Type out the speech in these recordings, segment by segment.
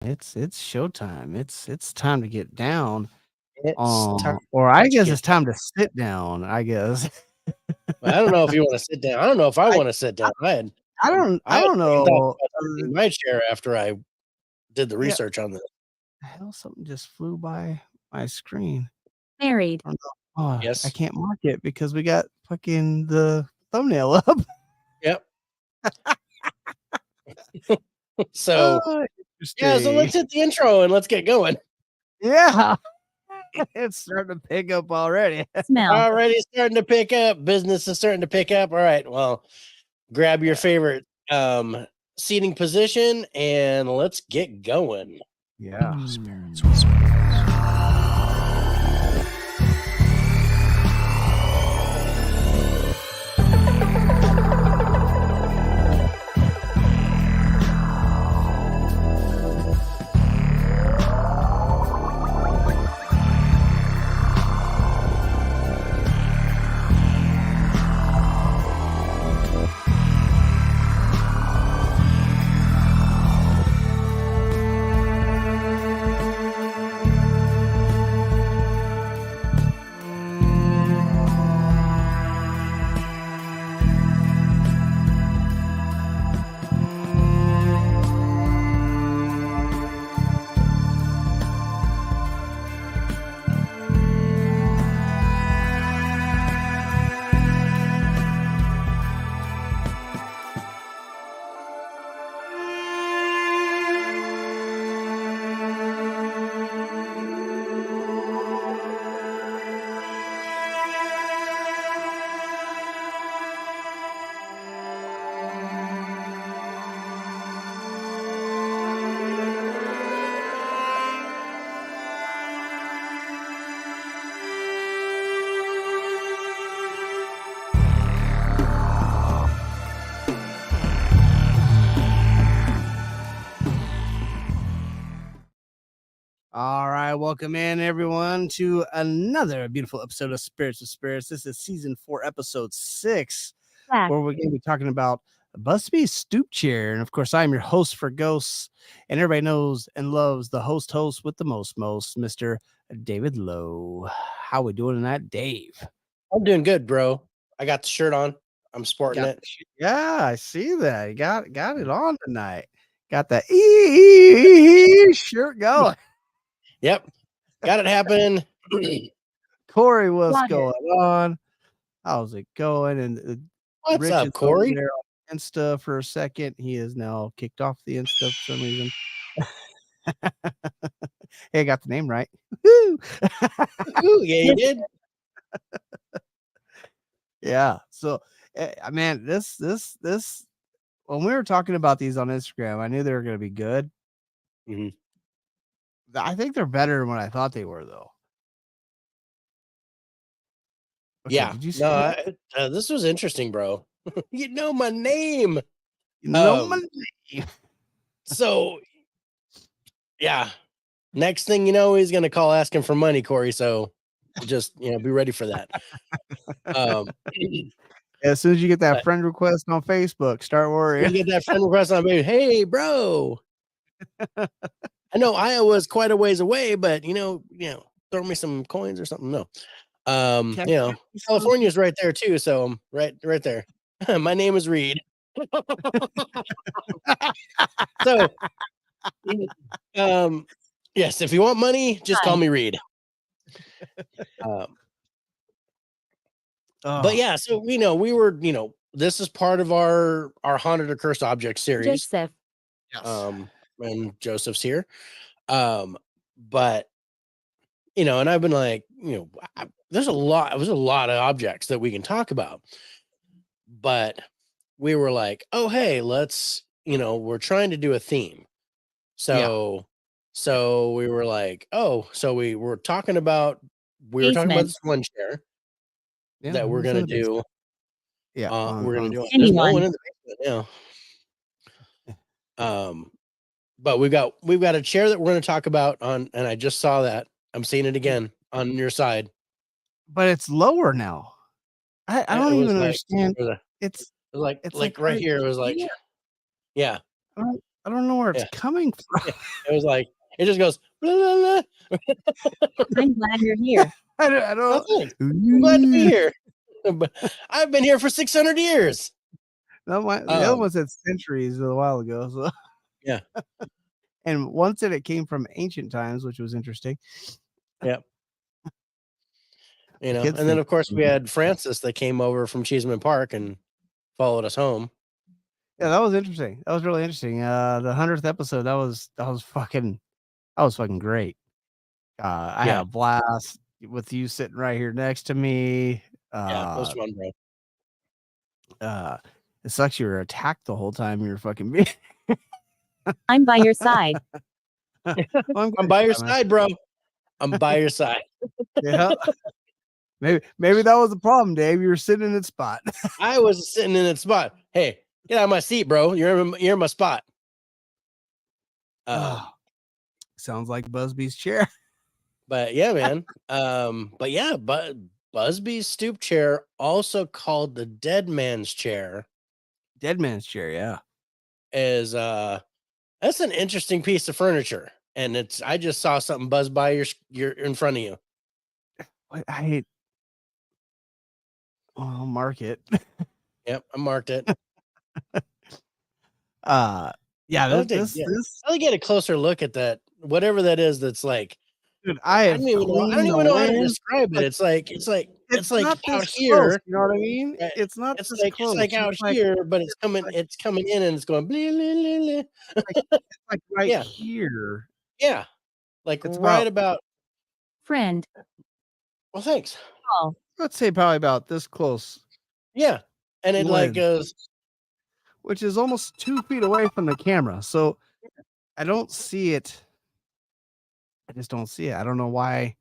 It's showtime. It's time to get down. It's time Or I to guess get it's time to sit down, I guess. I don't know if you want to sit down. I don't know if I I want to sit I down. I I had don't second thoughts know. about sitting in my chair after I did the Yeah, research on this. hell, something just flew by my screen. Married. I don't know. Oh, I Yes. can't mark it because we got fucking the thumbnail up. Yep. So Oh, yeah, so interesting. let's hit the intro and let's get going. Yeah, it's starting to pick up already. Smell. Already starting to pick up. Business is starting to pick up. All right. Well, grab your favorite seating position and let's get going. Yeah. Spirits. All right, welcome in everyone to another beautiful episode of Spirits of Spirits. This is season 4, episode 6, Black. where we're going to be talking about Busby's Stoop Chair. And of course, I'm your host for Ghosts, and everybody knows and loves the host with the most, Mr. David Lowe. How we doing tonight, Dave? I'm doing good, bro. I got the shirt on. I'm sporting it. Yeah, I see that. You got it on tonight. Got that shirt going. Yep. Got it happening. Corey, what's Water. going on? How's it going? And What's Rich up, is Corey? over there on Insta for a second. He is now kicked off the Insta for some reason. Hey, I got the name right. Woo! Ooh, yeah, you did. Yeah. So, man, this when we were talking about these on Instagram, I knew they were going to be good. Mhm. I think they're better than what I thought they were, though. Okay, Yeah. did you see No, that? this was interesting, bro. You know my name. No Um, money. So yeah. Next thing you know, he's gonna call asking for money, Corey. So just be ready for that. Um As soon as you get that but friend request on Facebook, start you worrying. get that friend request on me. Hey, bro. I know Iowa's quite a ways away, but throw me some coins or something. No. California's right there too, so I'm right there. My name is Reed. So yes, if you want money, just call me Reed. But yeah, so we were, this is part of our haunted or cursed object series. Joseph. Yes. And Joseph's here. But and I've been like, there's a lot of objects that we can talk about. But we were like, oh hey, let's, we're trying to do a theme. So we were like, so we were talking about this one chair that we're gonna do. Yeah, we're gonna do it. There's Anyone. no one in the basement now. But we've got a chair that we're gonna talk about on, and I just saw that. I'm seeing it again on your side. but it's lower now. I don't even understand. It was It's like like right here. It was like, yeah. I I don't know where it's Yeah. coming from. Yeah. It was like it just goes. Blah, blah, blah. I'm glad you're here. I Oh, don't. thanks. I'm glad to be here. But I've been here for 600 years. No, the other one said centuries a while ago. So Yeah. and one said it came from ancient times, which was interesting. Yeah. You know, Kids and then think of course we had Francis that came over from Cheeseman Park and followed us home. yeah, that was interesting. That was really interesting. The 100th episode, that was fucking great. I had Yeah. a blast with you sitting right here next to me. Yeah. It was fun, bro. It sucks you were attacked the whole time you were fucking being. I'm by your side. Well, I'm glad by you your got, man. side, bro. I'm by your side. Yeah. Maybe that was the problem, Dave. You were sitting in its spot. I was sitting in that spot. Hey, get out of my seat, bro. You're in my spot. Sounds like Busby's chair. But yeah, man. But yeah, but Busby's stoop chair, also called the dead man's chair, Dead man's chair, yeah. is that's an interesting piece of furniture. And I just saw something buzz by your in front of you. What I'll mark it. Yep, I marked it. Yeah, I'll get a closer look at that, whatever that is. That's like, dude, I I have don't even know. I don't cleaned the even know how to land. describe it. Like, It's like not out this close, here. you know what I mean? Right? It's not It's this close. like out It's like here, but it's coming in and it's going blah, blah, blah, it's like right yeah, here. yeah, like It's right about, about. Friend. Well, thanks. Oh, let's say probably about this close. Yeah, and it like Lens, goes. which is almost 2 feet away from the camera. So I don't see it. I just don't see it. I don't know why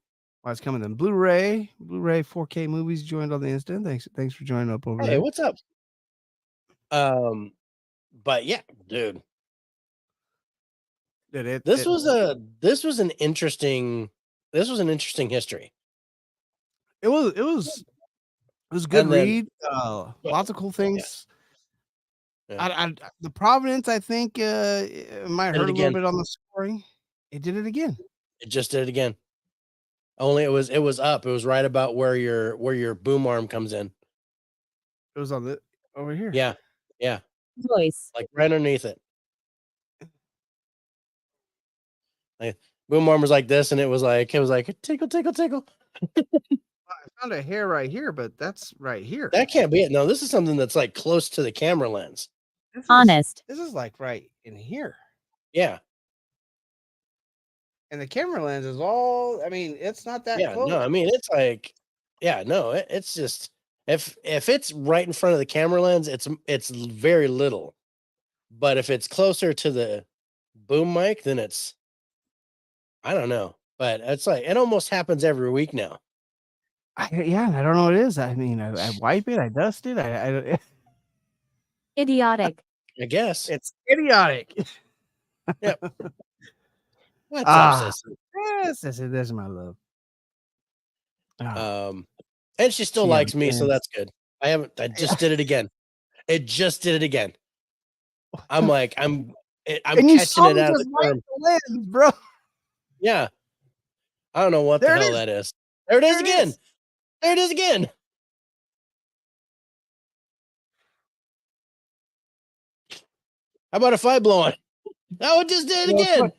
it's coming in. Blu-ray 4K movies joined on the instant. Thanks for joining up over Hey, there. what's up? But yeah, dude, Did this was an interesting history. it was a good And then read. Lots of cool things. Yeah. The Providence, I think, it might Did it hurt a little again. bit on the scoring. It did it again. It just did it again. Only it was up. It was right about where your boom arm comes in. It was on the over here. Yeah, yeah, voice. like right underneath it. Like, boom arm was like this, and it was like tickle, tickle, tickle. I found a hair right here, but that's right here. That can't be it. No, this is something that's like close to the camera lens. Honest. This is like right in here. Yeah. And the camera lens is all, I mean, it's not that close. No, I mean it's like, yeah, no, it's just if it's right in front of the camera lens, it's very little. But if it's closer to the boom mic, then it's, I don't know. But it's like it almost happens every week now. I don't know what it is. I mean, I wipe it, I dust it. I Idiotic. I guess. it's idiotic. Yep. What's up, sis? Yes, this is my love. And she still She likes me, so understands. that's good. I just did it again. It just did it again. I'm like, I'm And catching you saw it me out of just the wipe corner. the lens, bro. Yeah. I don't know what There the it hell is. that is. There it is There it again. is. There it is again. How about if I blow on it? Oh, it just did it again.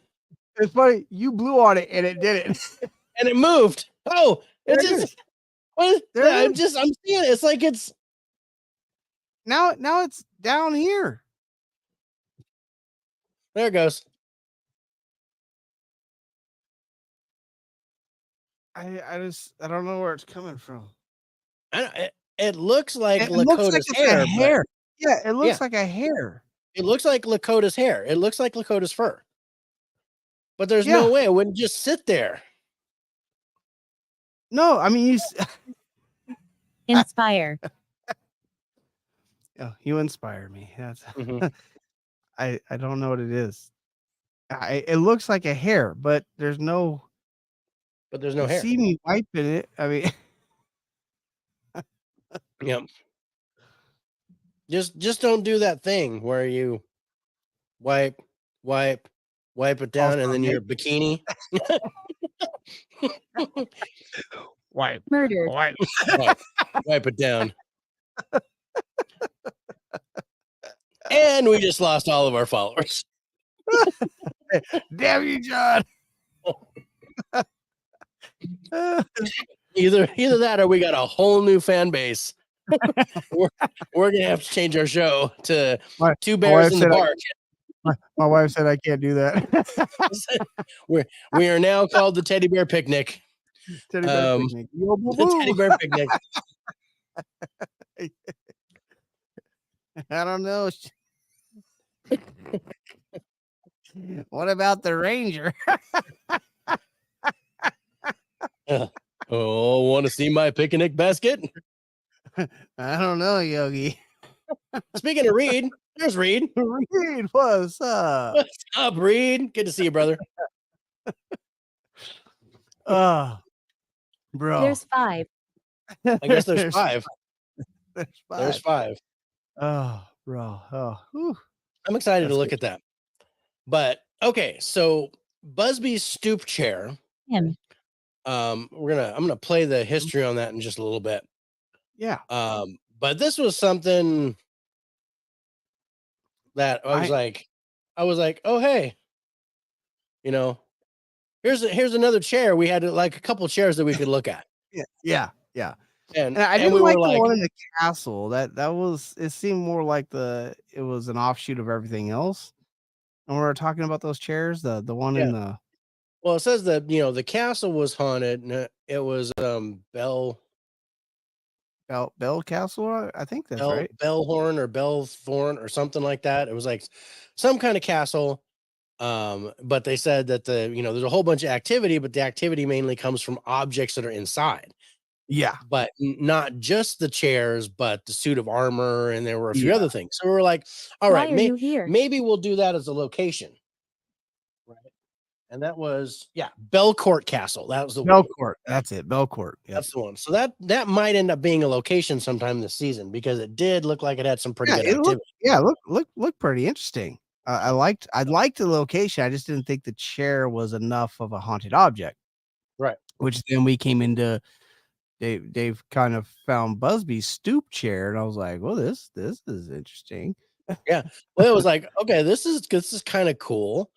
It's funny. You blew on it and it did it. And it moved. Oh, There it it is. just what is There that? it is. I'm seeing it. It's like it's Now it's down here. there it goes. I don't know where it's coming from. It looks like It looks like Lakota's it's hair, a hair. Yeah, it looks yeah. like a hair. It looks like Lakota's hair. It looks like Lakota's fur. But there's Yeah. no way it wouldn't just sit there. No, I mean Inspire. you inspire me. That's Mhm. I don't know what it is. It looks like a hair, but there's no. But there's no You hair. see me wiping it. I mean, Yep. Just don't do that thing where you wipe wipe it down, and then your bikini. Wipe. Murdered. Wipe. wipe it down. And we just lost all of our followers. Damn you, John. Either that or we got a whole new fan base. we're gonna have to change our show to Two Bears in the Park. My wife said I can't do that. we are now called the Teddy Bear Picnic. Teddy Bear Picnic. Yo, the Teddy Bear Picnic. I don't know. What about the Ranger? Oh, want to see my picnic basket? I don't know, Yogi. Speaking of Reed, there's Reed. Reed, what's up? What's up, Reed? Good to see you, brother. Bro. There's 5. I guess there's 5. There's 5. Oh, bro. Oh, whew. I'm excited to look at that. But okay, so Busby's stoop chair. Him. I'm gonna play the history on that in just a little bit. Yeah. But this was something that I was like, oh hey, here's another chair. We had like a couple chairs that we could look at. Yeah. And I didn't we like were the one in the castle. It seemed more like it was an offshoot of everything else. And we were talking about those chairs, the one in the. Well, it says that the castle was haunted, and it was Bell Castle. I think that's right. Bellhorn or Bellthorn or something like that. It was like some kind of castle. But they said that there's a whole bunch of activity, but the activity mainly comes from objects that are inside. Yeah. But not just the chairs, but the suit of armor, and there were a few other things. So we were like, all right, maybe we'll do that as a location. Right. And that was Belcourt Castle. That was the Belcourt. That's it. Belcourt. Yep. That's the one. So that might end up being a location sometime this season, because it did look like it had some pretty good activity. Look pretty interesting. I liked the location. I just didn't think the chair was enough of a haunted object. Right. Which then we came into Dave kind of found Busby's stoop chair, and I was like, well, this is interesting. Yeah. Well, it was like, okay, this is kind of cool,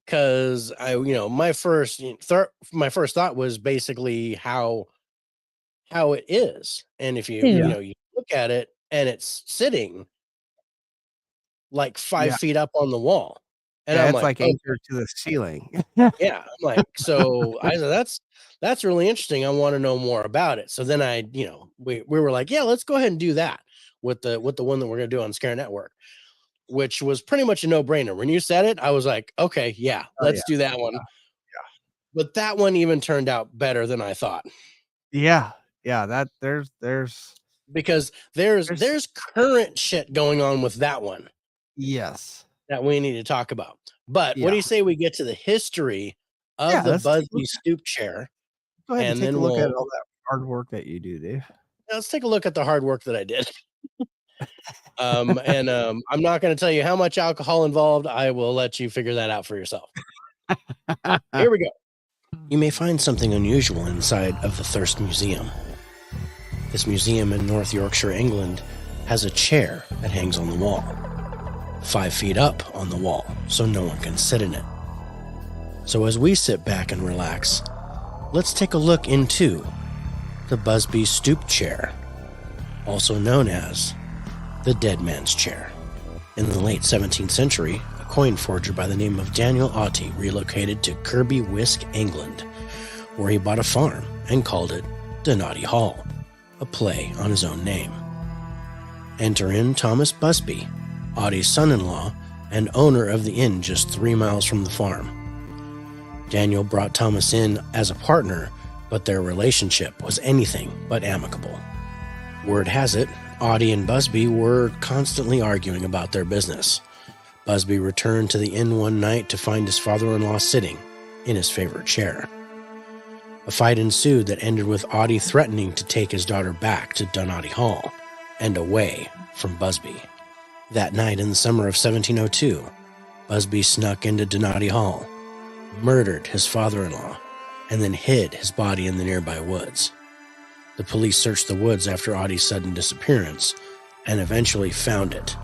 because my first thought was basically how it is. And if you you look at it, and it's sitting like 5 feet up on the wall, and I'm like anchored to the ceiling. Yeah, I'm like, so I said, that's really interesting. I want to know more about it. So then we were like, yeah, let's go ahead and do that with the one that we're gonna do on Scare Network, which was pretty much a no-brainer. When you said it, I was like, okay, yeah, let's do that one. Yeah. But that one even turned out better than I thought. Yeah. That there's because there's current shit going on with that one. Yes. That we need to talk about. But what do you say we get to the history of the Busby stoop chair? Go ahead and take a look at all that hard work that you do, Dave. Let's take a look at the hard work that I did. I'm not going to tell you how much alcohol involved. I will let you figure that out for yourself. Here we go. You may find something unusual inside of the Thirst Museum. This museum in North Yorkshire, England, has a chair that hangs on the wall, 5 feet up on the wall, so no one can sit in it. So as we sit back and relax, let's take a look into the Busby stoop chair, also known as the dead man's chair. In the late 17th century, a coin forger by the name of Daniel Auty relocated to Kirby Wisk, England, where he bought a farm and called it Donati Hall, a play on his own name. Enter in Thomas Busby, Auty's son-in-law and owner of the inn just 3 miles from the farm. Daniel brought Thomas in as a partner, but their relationship was anything but amicable. Word has it, Auty and Busby were constantly arguing about their business. Busby returned to the inn one night to find his father-in-law sitting in his favorite chair. A fight ensued that ended with Auty threatening to take his daughter back to Donati Hall and away from Busby. That night in the summer of 1702, Busby snuck into Donati Hall, murdered his father-in-law, and then hid his body in the nearby woods. The police searched the woods after Audie's sudden disappearance and eventually found it,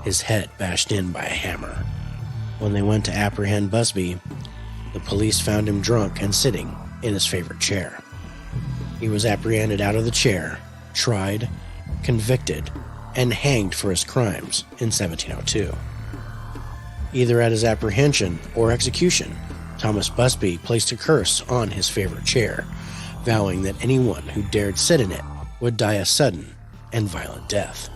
his head bashed in by a hammer. When they went to apprehend Busby, the police found him drunk and sitting in his favorite chair. He was apprehended out of the chair, tried, convicted, and hanged for his crimes in 1702. Either at his apprehension or execution, Thomas Busby placed a curse on his favorite chair, vowing that anyone who dared sit in it would die a sudden and violent death.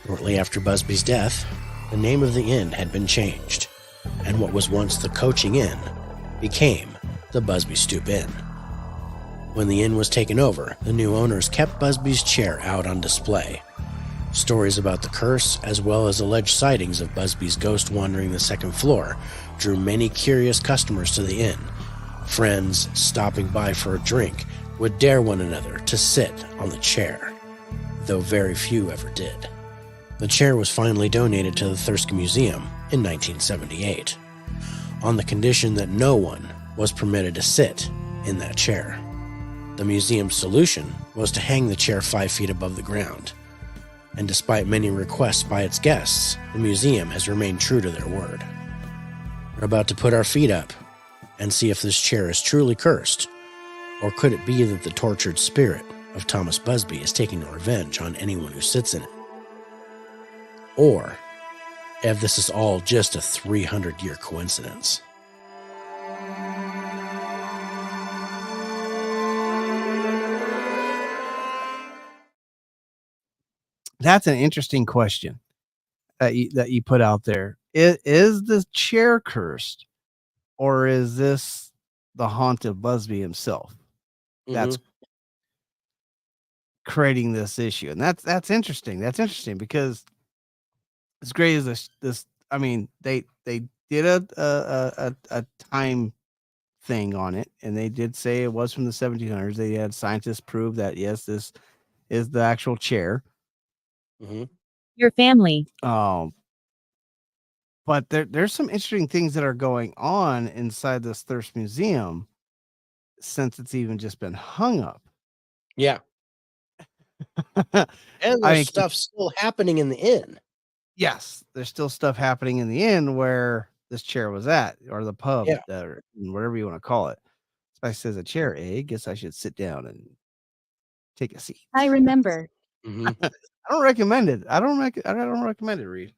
Shortly after Busby's death, the name of the inn had been changed, and what was once the Coaching Inn became the Busby Stoop Inn. When the inn was taken over, the new owners kept Busby's chair out on display. Stories about the curse, as well as alleged sightings of Busby's ghost wandering the second floor, drew many curious customers to the inn. Friends stopping by for a drink would dare one another to sit on the chair, though very few ever did. The chair was finally donated to the Thirsk Museum in 1978, on the condition that no one was permitted to sit in that chair. The museum's solution was to hang the chair 5 feet above the ground, and despite many requests by its guests, the museum has remained true to their word. We're about to put our feet up and see if this chair is truly cursed, or could it be that the tortured spirit of Thomas Busby is taking revenge on anyone who sits in it? Or if this is all just a 300-year coincidence. That's an interesting question that you put out there. Is the chair cursed, or is this the haunt of Busby himself that's creating this issue? And that's interesting. That's interesting because as great as this, I mean, they did a time thing on it, and they did say it was from the 1700s. They had scientists prove that yes, this is the actual chair. Your family. But there's some interesting things that are going on inside this Thirst Museum since it's even just been hung up. Yeah. And there's stuff still happening in the inn. Yes, there's still stuff happening in the inn where this chair was at, or the pub, or whatever you want to call it. Somebody says a chair, guess I should sit down and take a seat. I remember. I don't recommend it. I don't recommend it, Reed.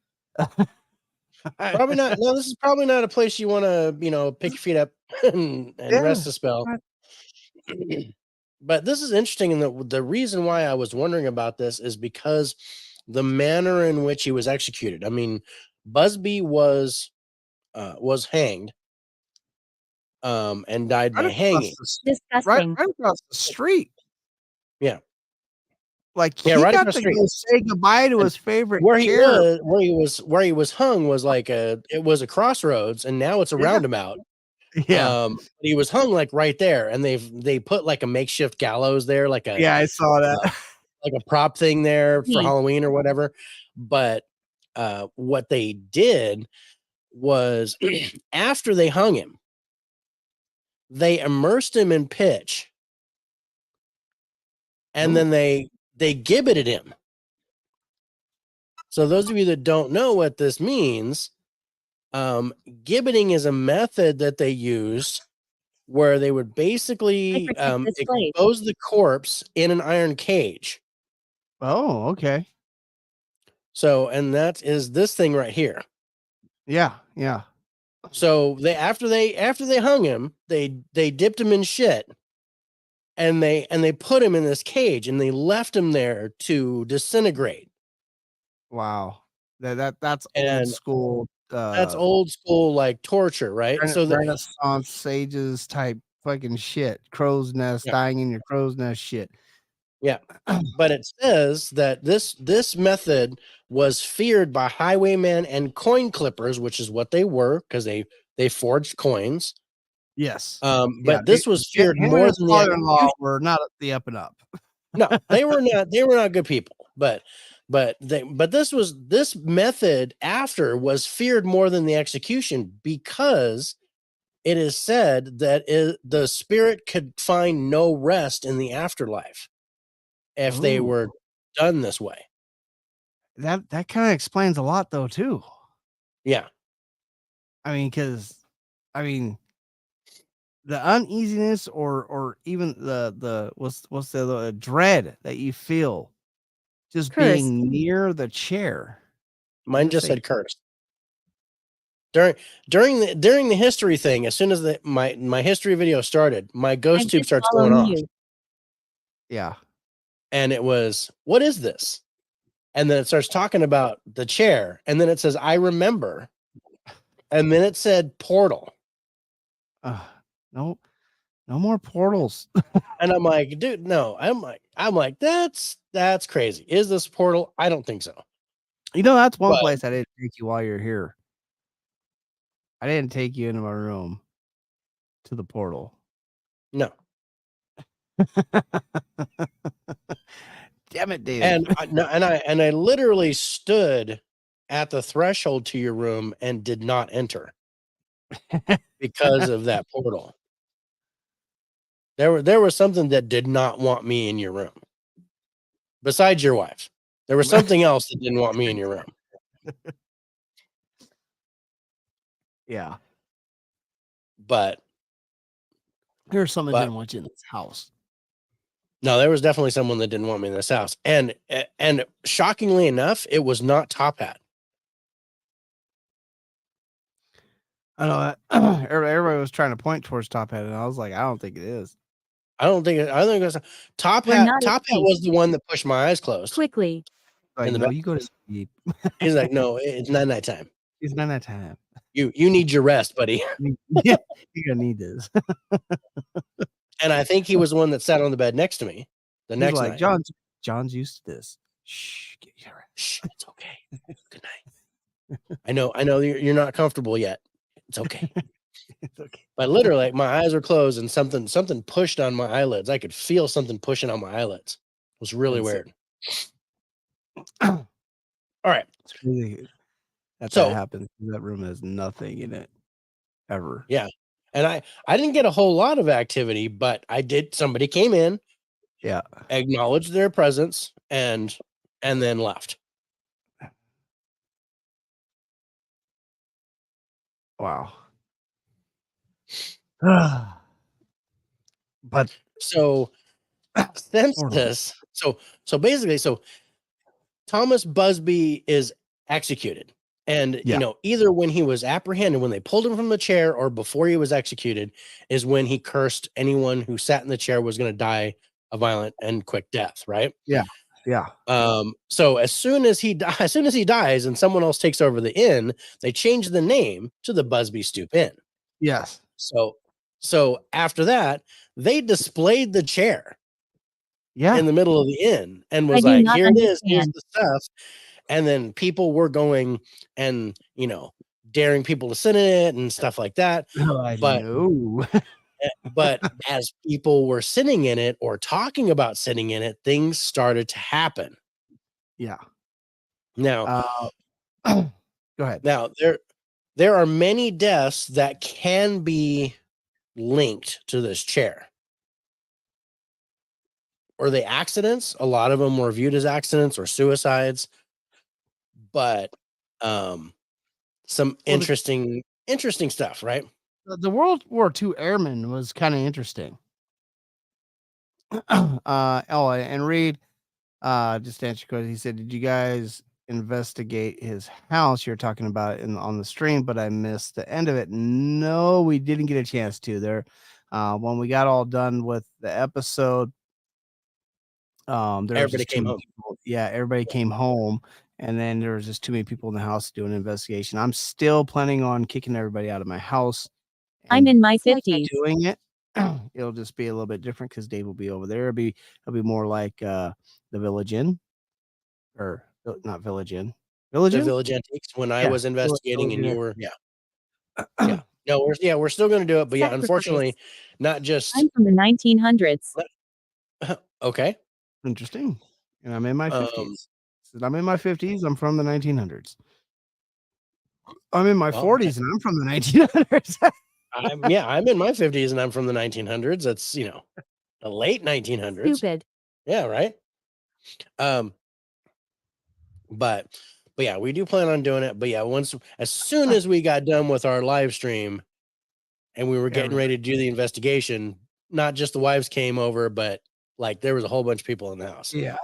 Probably not. No, this is probably not a place you want to, pick your feet up and rest a spell. But this is interesting, and the reason why I was wondering about this is because the manner in which he was executed. I mean, Busby was hanged, and died by hanging. Disgusting. Right across the street. Yeah. Like he right got to go say goodbye to his favorite chair. Where he was hung was it was a crossroads, and now it's a roundabout. Yeah. He was hung like right there, and they put like a makeshift gallows there, I saw that. Like a prop thing there for Halloween or whatever. But what they did was after they hung him, they immersed him in pitch, and then they gibbeted him. So those of you that don't know what this means, gibbeting is a method that they used where they would basically expose the corpse in an iron cage. Oh, okay. So, and that is this thing right here. Yeah. So after they hung him, they dipped him in shit, and they put him in this cage, and they left him there to disintegrate. Wow. That's old school. That's old school, like torture, right? So the Renaissance sages type fucking shit. Crow's nest, dying in your crow's nest shit. Yeah. But it says that this method was feared by highwaymen and coin clippers, which is what they were, because they forged coins. Yes. But this was feared more than the father-in-law were not the up and up. No, they were not good people. But But this method after was feared more than the execution because it is said that the spirit could find no rest in the afterlife if they Ooh. were done this way. That kind of explains a lot, though, too. Yeah. I mean, because the uneasiness or even the what's the dread that you feel just Curse. being near the chair. Mine just said curse. During the history thing, as soon as my history video started, my ghost tube starts going off. Yeah. And it was, what is this? And then it starts talking about the chair, and then it says, I remember. And then it said portal. No more portals. And I'm like, dude, no. I'm like, that's crazy. Is this a portal? I don't think so. You know, that's one place I didn't take you while you're here. I didn't take you into my room to the portal. No. Damn it, Dave. And I literally stood at the threshold to your room and did not enter because of that portal. There was something that did not want me in your room. Besides your wife. There was something else that didn't want me in your room. Yeah. But there's someone that didn't want you in this house. No, there was definitely someone that didn't want me in this house. And shockingly enough, it was not Top Hat. I know everybody was trying to point towards Top Hat, and I was like, I don't think it is. I don't think it was Top Hat. Top Hat was the one that pushed my eyes closed quickly. Like, no, you go to sleep. He's like, no, it's not nighttime. It's not nighttime. You need your rest, buddy. Yeah, you're gonna need this. And I think he was the one that sat on the bed next to me the next like, night. John's used to this. Shh, get your rest. Shh, it's okay. Good night. I know you're not comfortable yet. It's okay. It's okay. But literally, my eyes were closed and something pushed on my eyelids. I could feel something pushing on my eyelids. It was really weird. All right. It's really that happens. That room has nothing in it ever. Yeah. And I didn't get a whole lot of activity, but I did. Somebody came in, yeah, acknowledged their presence, and then left. Wow. But so since this, so basically, Thomas Busby is executed. And, you know, either when he was apprehended, when they pulled him from the chair, or before he was executed, is when he cursed anyone who sat in the chair was going to die a violent and quick death, right? Yeah. Yeah. So as soon as he dies and someone else takes over the inn, they change the name to the Busby Stoop Inn. Yes. So after that, they displayed the chair in the middle of the inn and was like, here it is, here's the stuff. And then people were going and, you know, daring people to sit in it and stuff like that. But as people were sitting in it or talking about sitting in it, things started to happen. Yeah. Now, go ahead. Now, there are many deaths that can be linked to this chair. Were they accidents? A lot of them were viewed as accidents or suicides. But some interesting stuff, right? The World War II airman was kind of interesting. And Reed, just to answer your question, he said, did you guys investigate his house? You're talking about it on the stream, but I missed the end of it. No, we didn't get a chance to. There, when we got all done with the episode, everybody came home. Everybody came home, and then there was just too many people in the house doing an investigation. I'm still planning on kicking everybody out of my house. I'm in my 50s. Doing it. It'll just be a little bit different because Dave will be over there. It'll be more like the Village Inn, or not Village Inn. The Village Antiques. When I was investigating, and you were, yeah. No, we're still going to do it, but yeah, unfortunately, not just. I'm from the 1900s. Okay. Interesting. And I'm in my 50s. I'm in my 50s. I'm from the 1900s. I'm in my Well, 40s and I'm from the 1900s. I'm in my 50s and I'm from the 1900s. That's, the late 1900s. Stupid. Yeah, right. Um, but yeah, we do plan on doing it. But yeah, as soon as we got done with our live stream and we were getting ready to do the investigation, not just the wives came over, but like there was a whole bunch of people in the house. Yeah.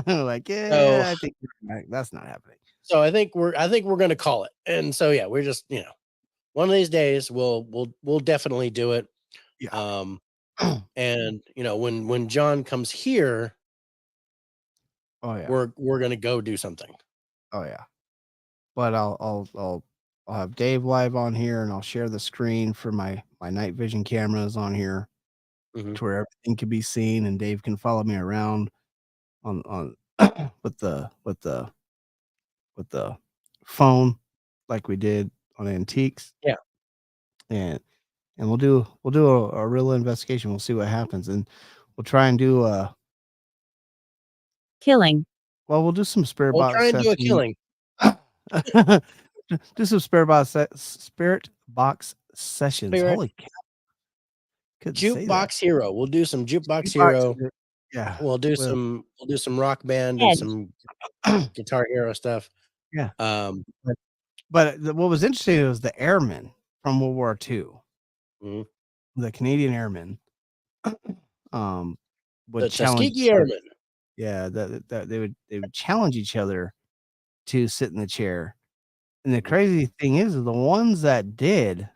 Like, So, I think that's not happening. so I think we're gonna call it. And so yeah, we're just, one of these days we'll definitely do it. Yeah. And when John comes here, Oh yeah. we're gonna go do something. Oh yeah. But I'll have Dave live on here, and I'll share the screen for my night vision cameras on here Mhm. to where everything can be seen, and Dave can follow me around on with the phone like we did on Antiques. Yeah. And we'll do a real investigation. We'll see what happens, and we'll try and do Killing. well, we'll do some spirit We'll box try and do a sessions. killing. Do some spirit box sessions. Spirit Holy cow. Couldn't say that. Jukebox Hero. We'll do some Jukebox Jukebox Hero. is it. Yeah. We'll do Well, some Rock Band and Edge. some Guitar Hero stuff. yeah. Um, But what was interesting was the airmen from World War II, mhm. the Canadian airmen, would The challenge Tuskegee Airmen. yeah, that they would challenge each other to sit in the chair. And the Mhm. crazy thing is the ones that did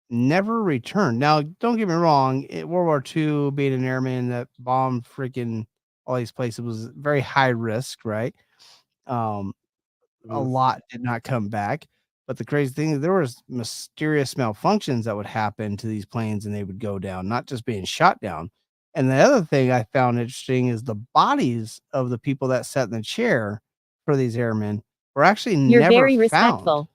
never returned. Now, don't get me wrong, World War II, being an airman that bombed freaking all these places was very high risk, right? Um, a Mhm. lot did not come back. But the crazy thing is there was mysterious malfunctions that would happen to these planes and they would go down, not just being shot down. And the other thing I found interesting is the bodies of the people that sat in the chair for these airmen were actually You're never very found. respectful.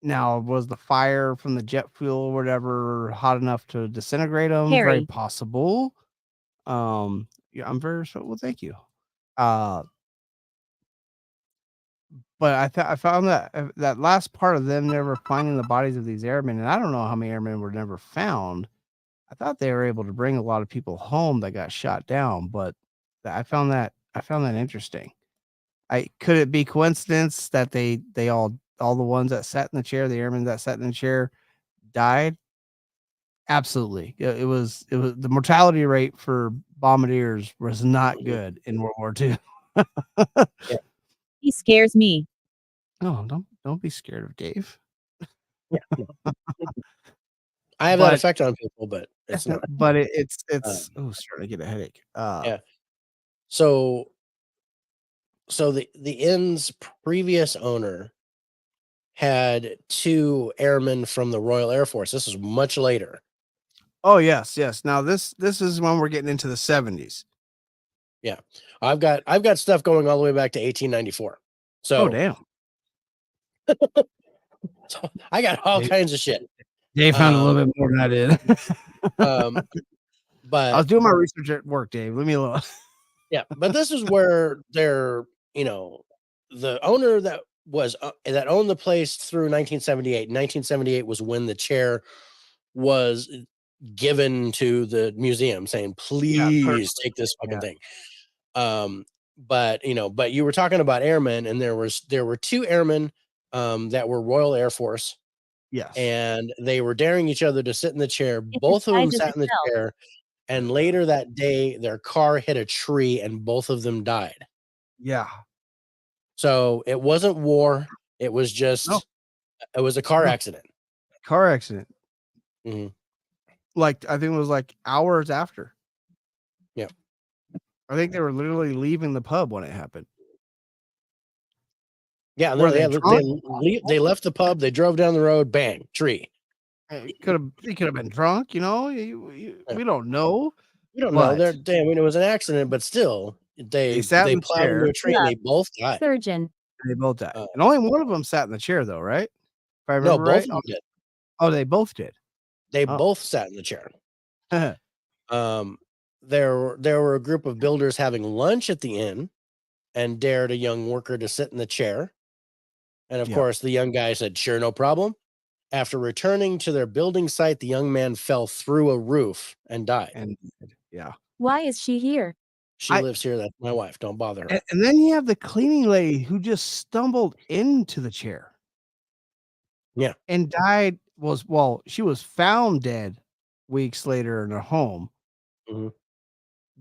Now, was the fire from the jet fuel or whatever hot enough to disintegrate them? Very Harry. possible. Yeah, I'm very well, thank you. But I found that that last part of them never finding the bodies of these airmen, and I don't know how many airmen were never found. I thought they were able to bring a lot of people home that got shot down, but I found that interesting. I could it be coincidence that they all the ones that sat in the chair, the airmen that sat in the chair died? Absolutely. It was the mortality rate for bombardiers was not Mhm. good in World War II. Yeah. He scares me. No, don't be scared of Dave. Yeah. No. I have that But effect on people, but it's not. but Um, it's starting to get a headache. yeah. So the inn's previous owner had 2 airmen from the Royal Air Force. This is much later. Oh yes, yes. Now this is when we're getting into the 70s. Yeah. I've got stuff going all the way back to 1894. Oh So, damn. so I got all kinds of shit. Dave found a little bit more than I did. Um, I was but doing my research at work, Dave. Leave me alone. yeah, but this is where the owner that was that owned the place through 1978. 1978 was when the chair was given to the museum, saying, Yeah, "Please personally. take this fucking Yeah. thing." But you were talking about airmen, and there were 2 airmen that were Royal Air Force, Yes. and they were daring each other to sit in the chair. It Both of them disguises sat in the itself. chair, and later that day, their car hit a tree, and both of them died. Yeah. So it wasn't war; it was No, it was a car no. accident. Car accident. Mhm. Like I think it was like hours after. Yeah, I think they were literally leaving the pub when it happened. yeah, Were no, they yeah. drunk? They left the pub. They drove down the road. Bang, tree. They could have been drunk, Yeah. we don't know, We don't know. but I mean, it was an accident, but still, they sat in they the plowed into chair a tree and Love. they both died. Surgeon. and they both died. Uh, And only one of them sat in the chair though, right? If I no, remember both right? of them did. Oh, they both did. They Oh. both sat in the chair. Um, there were a group of builders having lunch at the inn and dared a young worker to sit in the chair. And of Yeah. course, the young guy said, "Sure, no problem." After returning to their building site, the young man fell through a roof and died. And yeah. Why is she here? She lives here. That's my wife. Don't bother her. And then you have the cleaning lady who just stumbled into the chair. Yeah. And died she was found dead weeks later in her home, Mhm.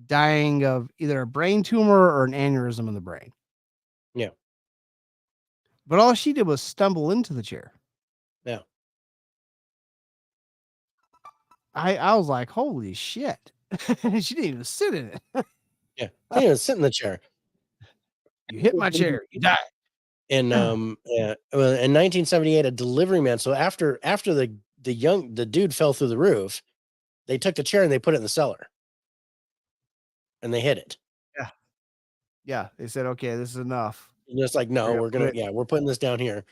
dying of either a brain tumor or an aneurysm in the brain. Yeah. But all she did was stumble into the chair. Yeah. I was like, holy shit. She didn't even sit in it. Yeah. Can't even sit in the chair. You hit my chair, you die. In in 1978, a delivery man. So after the dude fell through the roof, they took the chair and they put it in the cellar. And they hid it. Yeah. Yeah. They said, okay, this is enough. And it's like, no, we're putting this down here.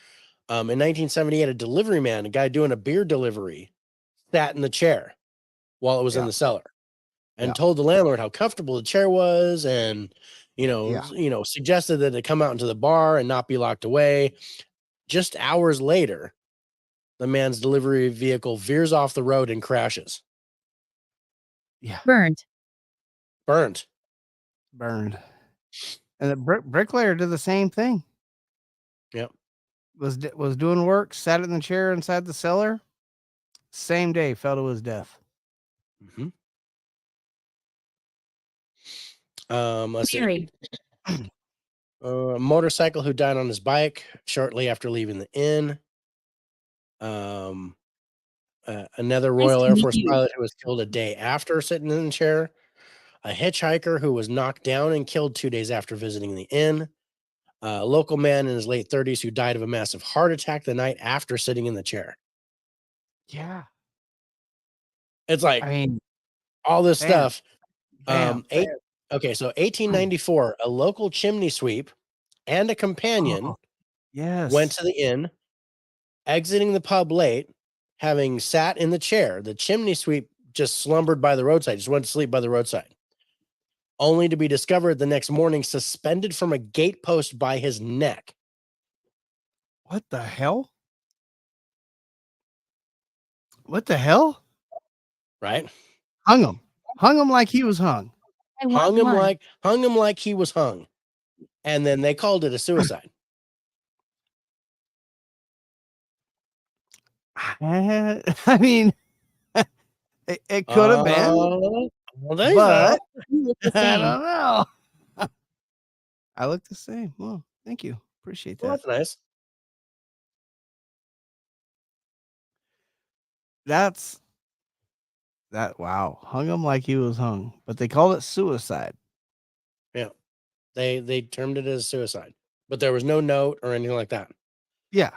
In 1978, a delivery man, a guy doing a beer delivery, sat in the chair while it was in the cellar and told the landlord how comfortable the chair was, and suggested that it come out into the bar and not be locked away. Just hours later, the man's delivery vehicle veers off the road and crashes. Yeah. Burned. Burned. And the bricklayer did the same thing. Yep. Was doing work, sat in the chair inside the cellar. Same day, fell to his death. Mm-hmm. Let's see. A motorcycle who died on his bike shortly after leaving the inn. Another Royal Air Force pilot who was killed a day after sitting in the chair. A hitchhiker who was knocked down and killed 2 days after visiting the inn. A local man in his late 30s who died of a massive heart attack the night after sitting in the chair. Yeah. It's like, I mean, all this bam, stuff. bam. Okay, so 1894, a local chimney sweep and a companion went to the inn, exiting the pub late, having sat in the chair. The chimney sweep just slumbered by the roadside, just went to sleep by the roadside, only to be discovered the next morning suspended from a gatepost by his neck. What the hell? What the hell? Right? Hung him like he was hung. Hung him like he was hung. And then they called it a suicide. I mean, it could have been, well, there but you go. I don't know. I look the same. Well, thank you. Appreciate that. Well, that's nice. Wow. Hung him like he was hung, but they called it suicide. Yeah. They termed it as suicide, but there was no note or anything like that. Yeah.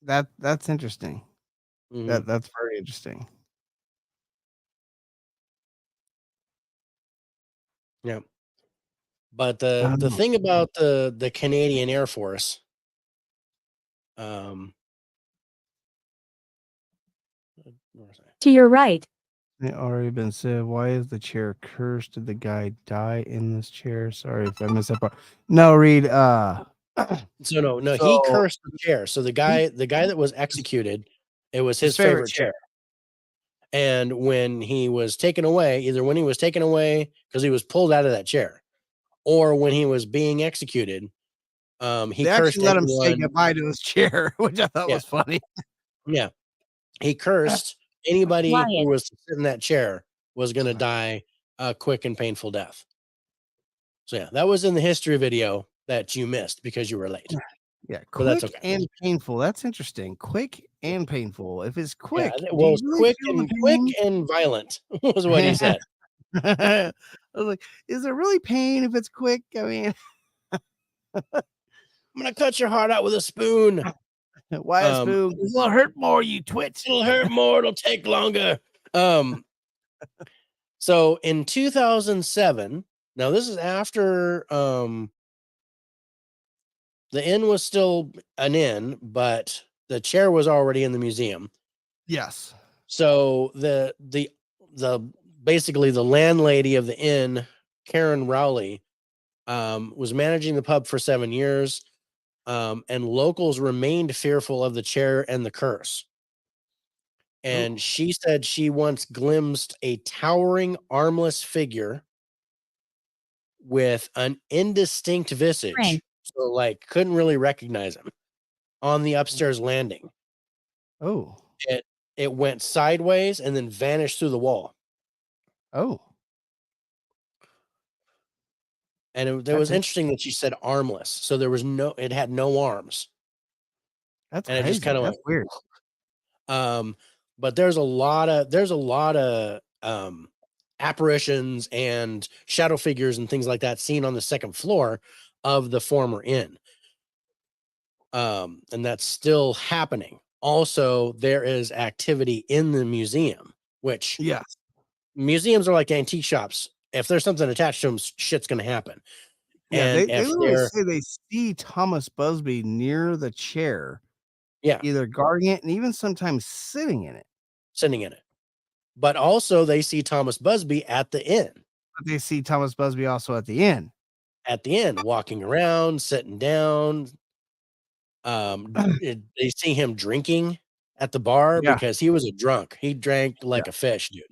That's interesting. Mm-hmm. That's very interesting. Yeah. But the thing about the Canadian Air Force, To your right. It already been said. Why is the chair cursed? Did the guy die in this chair? Sorry if I missed that part. No, Reed. so he cursed the chair. So the guy that was executed, it was his favorite chair. And when he was taken away, either when he was taken away because he was pulled out of that chair, or when he was being executed, he they cursed actually let him say anyone. goodbye to his chair, which I thought was funny. Yeah, he cursed anybody Quiet. who was sitting in that chair was going to die a quick and painful death. So yeah, that was in the history video that you missed because you were late. Yeah, but that's quick okay. and painful. That's interesting. Quick and painful. If it's quick, Yeah, well, it's really quick and violent was what he said. I was like, is there really pain if it's quick? I mean, I'm gonna cut your heart out with a spoon. Why a spoon? It'll hurt more, you twit. It'll hurt more. It'll take longer. So in 2007, now this is after the inn was still an inn, but the chair was already in the museum. Yes. So the basically the landlady of the inn, Karen Rowley, was managing the pub for 7 years, and locals remained fearful of the chair and the curse. And Ooh. she said she once glimpsed a towering, armless figure with an indistinct visage, Frank. so like couldn't really recognize him, on the upstairs landing. Oh. It went sideways and then vanished through the wall. Oh. And it That's was interesting that she said armless. So it had no arms. that's And it just crazy. kind of That's went, weird. but there's a lot of apparitions and shadow figures and things like that seen on the second floor of the former inn. And that's still happening. Also, there is activity in the museum, which Yes. museums are like antique shops. If there's something attached to them, shit's going to happen. Yeah, And they if literally they're, say they see Thomas Busby near the chair, yeah, either guarding it and even sometimes sitting in it. sitting in it, but also they see Thomas Busby at the inn, But they see Thomas Busby also at the end. walking around, sitting down. They see him drinking at the bar Yeah. because he was a drunk. He drank Yeah. like a fish, dude.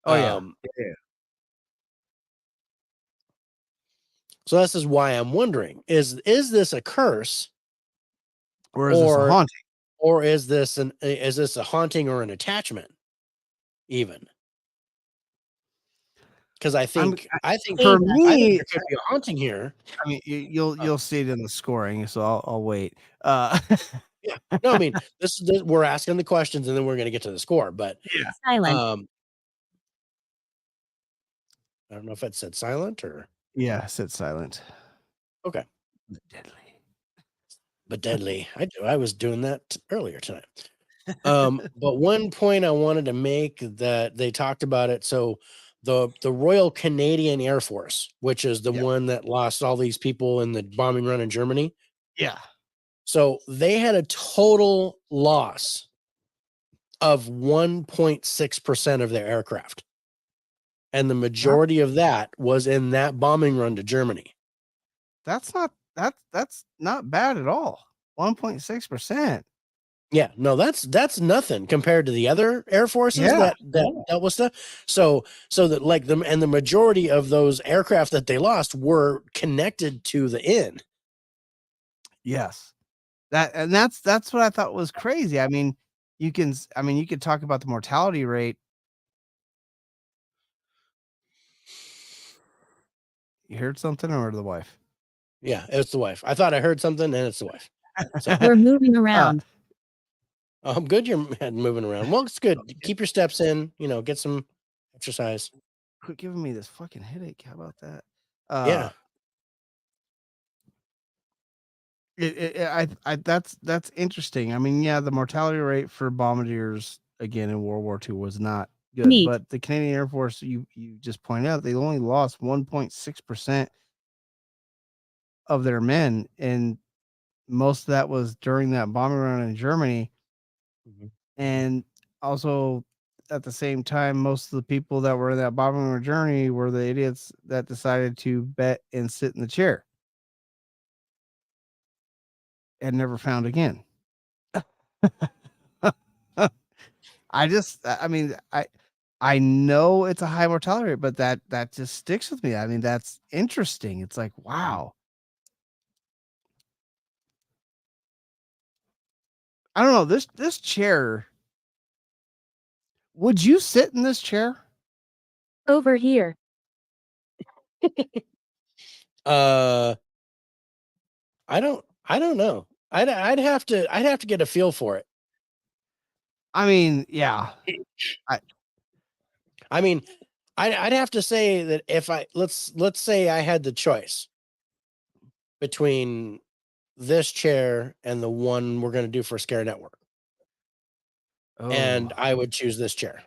Oh, yeah. Um, Yeah. so this is why I'm wondering, is this a curse, Or is this a or haunting? is this a haunting or an attachment even? Because I'm I think for Ava. me, there could be a haunting here. I mean, you'll see it in the scoring, so I'll wait. Yeah. No, I mean, this we're asking the questions and then we're gonna get to the score, but Yeah. Silent. I don't know if it said silent or Yeah, sit silent. okay. Deadly. But deadly. I was doing that earlier tonight. But one point I wanted to make that they talked about it. So the Royal Canadian Air Force, which is the Yeah. one that lost all these people in the bombing run in Germany. Yeah. So they had a total loss of 1.6% of their aircraft. And the Not majority of that was in that bombing run to Germany. that's not bad at all. 1.6%. Yeah, no, that's nothing compared to the other air forces Yeah. that dealt with stuff. So that like them, and the majority of those aircraft that they lost were connected to the inn. Yes. That's what I thought was crazy. I mean, you could talk about the mortality rate. You heard something or the wife? Yeah, it's the wife. I thought I heard something, and it's the wife. So We're moving Uh, around. I'm good. You're moving around. Well, it's good. Keep your steps in. Get some exercise. quit giving me this fucking headache. How about that? Yeah. That's interesting. I mean, yeah, the mortality rate for bombardiers again in World War II was not good, Neat. but the Canadian Air Force, you just pointed out, they only lost 1.6% of their men, and most of that was during that bombing run in Germany. Mhm. And also at the same time, most of the people that were in that bombing run journey were the idiots that decided to bet and sit in the chair and never found again. I mean, I know it's a high mortality rate, but that just sticks with me. I mean, that's interesting. It's like, wow. I don't know, this chair, would you sit in this chair? Over here. Uh, I don't know. I'd have to get a feel for it. I mean, yeah. I mean, I'd have to say that if let's say I had the choice between this chair and the one we're going to do for Scare Network, and Oh, I would choose this chair.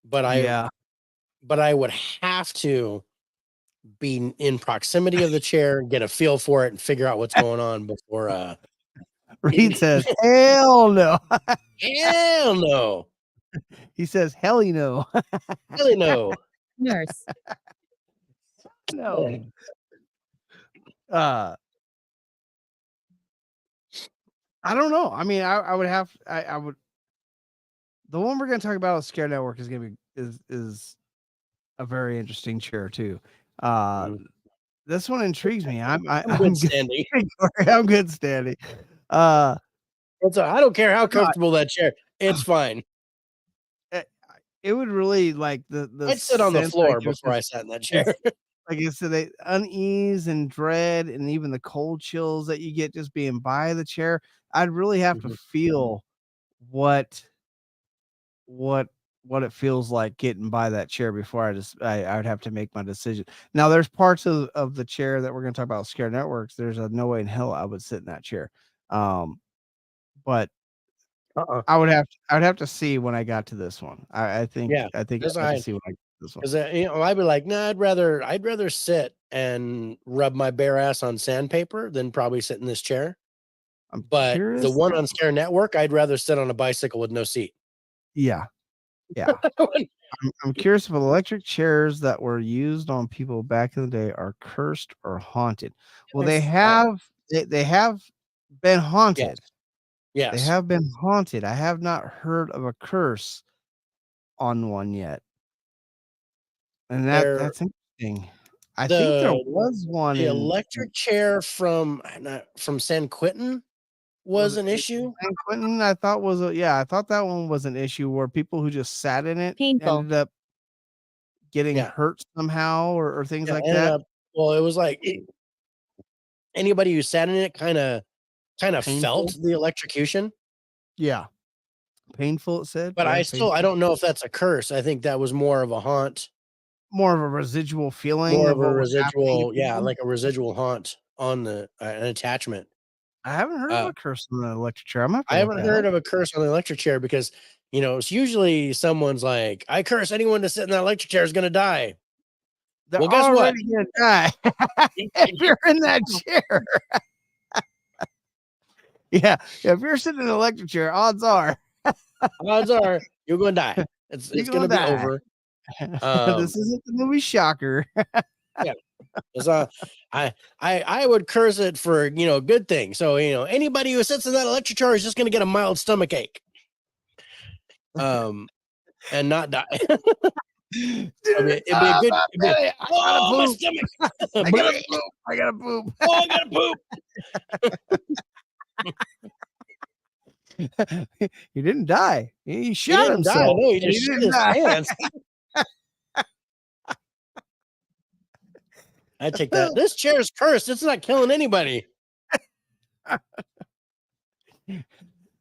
But yeah. I would have to be in proximity of the chair, get a feel for it, and figure out what's going on before. Reed says, "Hell no." Hell no. He says, "Helly no." Really no. Nurse. No. I don't know. I mean, I would have I would the one we're gonna talk about with Scare Network is gonna be is a very interesting chair too. This one intrigues me. I'm I'm good good. standing. I'm good standing. I don't care how not- comfortable that chair. It's fine. It would really like the I'd sit on the sense I floor get with before I this sat in that is, chair. like I said, the unease and dread, and even the cold chills that you get just being by the chair. I'd really have to Mhm. feel what what it feels like getting by that chair before I would have to make my decision. Now there's parts of the chair that we're going to talk about Scare Networks. There's a no way in hell I would sit in that chair. But I would have to see when I got to this one. I think Yeah, I'd have to see when I get to this one. because I'd be like, nah, I'd rather sit and rub my bare ass on sandpaper than probably sit in this chair. I'm But the curious. one on Scare Network, I'd rather sit on a bicycle with no seat. Yeah. I'm curious if electric chairs that were used on people back in the day are cursed or haunted. Well, they have been haunted. Yes. They have been haunted. I have not heard of a curse on one yet. And that's interesting. I think there was one the in electric chair from San Quentin was an issue. San Quentin, I thought I thought that one was an issue where people who just sat in it Painful. ended up getting Yeah. hurt somehow or things like ended that. up- well, it was like anybody who sat in it kind of Painful? felt the electrocution. Yeah. Painful, it said. But Yeah, I don't know if that's a curse. I think that was more of a haunt, more of a residual feeling more of of a what was happening to residual, yeah, people. like a residual haunt on the an attachment. I haven't heard of a curse on the electric chair. I'm gonna have to I look haven't that heard up. of a curse on the electric chair because it's usually someone's like, I curse anyone to sit in that electric chair is gonna die. They're Well, guess what? already gonna die if you're in that chair. Yeah, if you're sitting in an electric chair, odds are You're gonna die. It's you're gonna gonna be die. over. This isn't the movie Shocker. Yeah. I would curse it for good thing. So anybody who sits in that electric chair is just gonna get a mild stomach ache. And not die. It'd be a good. Oh, my stomach! I gotta poop. I gotta poop. Oh, I gotta poop. He didn't die. He He shot didn't die. himself. No, he just shit his pants. I take that. This chair is cursed. It's not killing anybody.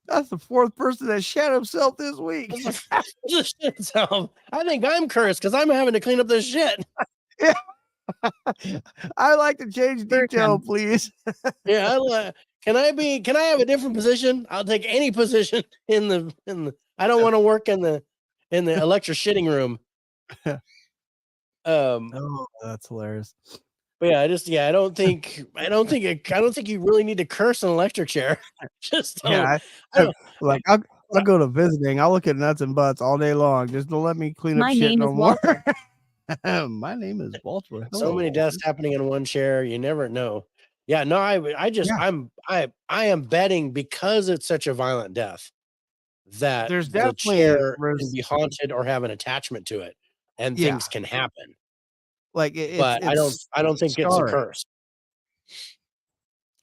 That's the fourth person that shot himself this week. Just shit itself. I think I'm cursed because I'm having to clean up this shit. Yeah. I like to change detail, please. Yeah, can I have a different position? I'll take any position in the I don't want to work in the electric shitting room. Oh, that's hilarious. But yeah, I don't think you really need to curse an electric chair. Just don't. Yeah, I'll go to visiting. I'll look at nuts and butts all day long just to let me clean up My shit name no is more. Walter. My name is Walter. So many deaths happening in one chair, you never know. Yeah, no, I am betting because it's such a violent death that There's the definitely chair can be haunted or have an attachment to it, and things can happen. Like But I don't think it's a scarring. curse.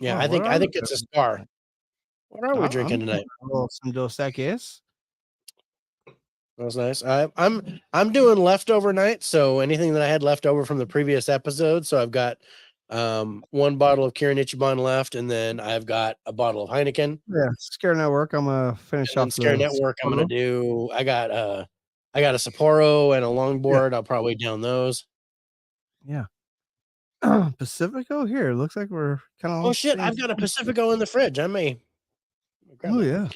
Yeah, Oh, I think what are it's a scar. What are we drinking tonight? Some Dos Equis. That was nice. I'm doing leftover night, so anything that I had left over from the previous episode. So I've got one bottle of Kirin Ichiban left, and then I've got a bottle of Heineken. Yeah, Scare Network. I'm gonna finish off Scare Network. I'm gonna do. I got a Sapporo and a longboard. I'll probably down those. Yeah. Pacifico here. Looks like we're kind of. Oh shit! I've got a Pacifico in the fridge. I may. Oh yeah.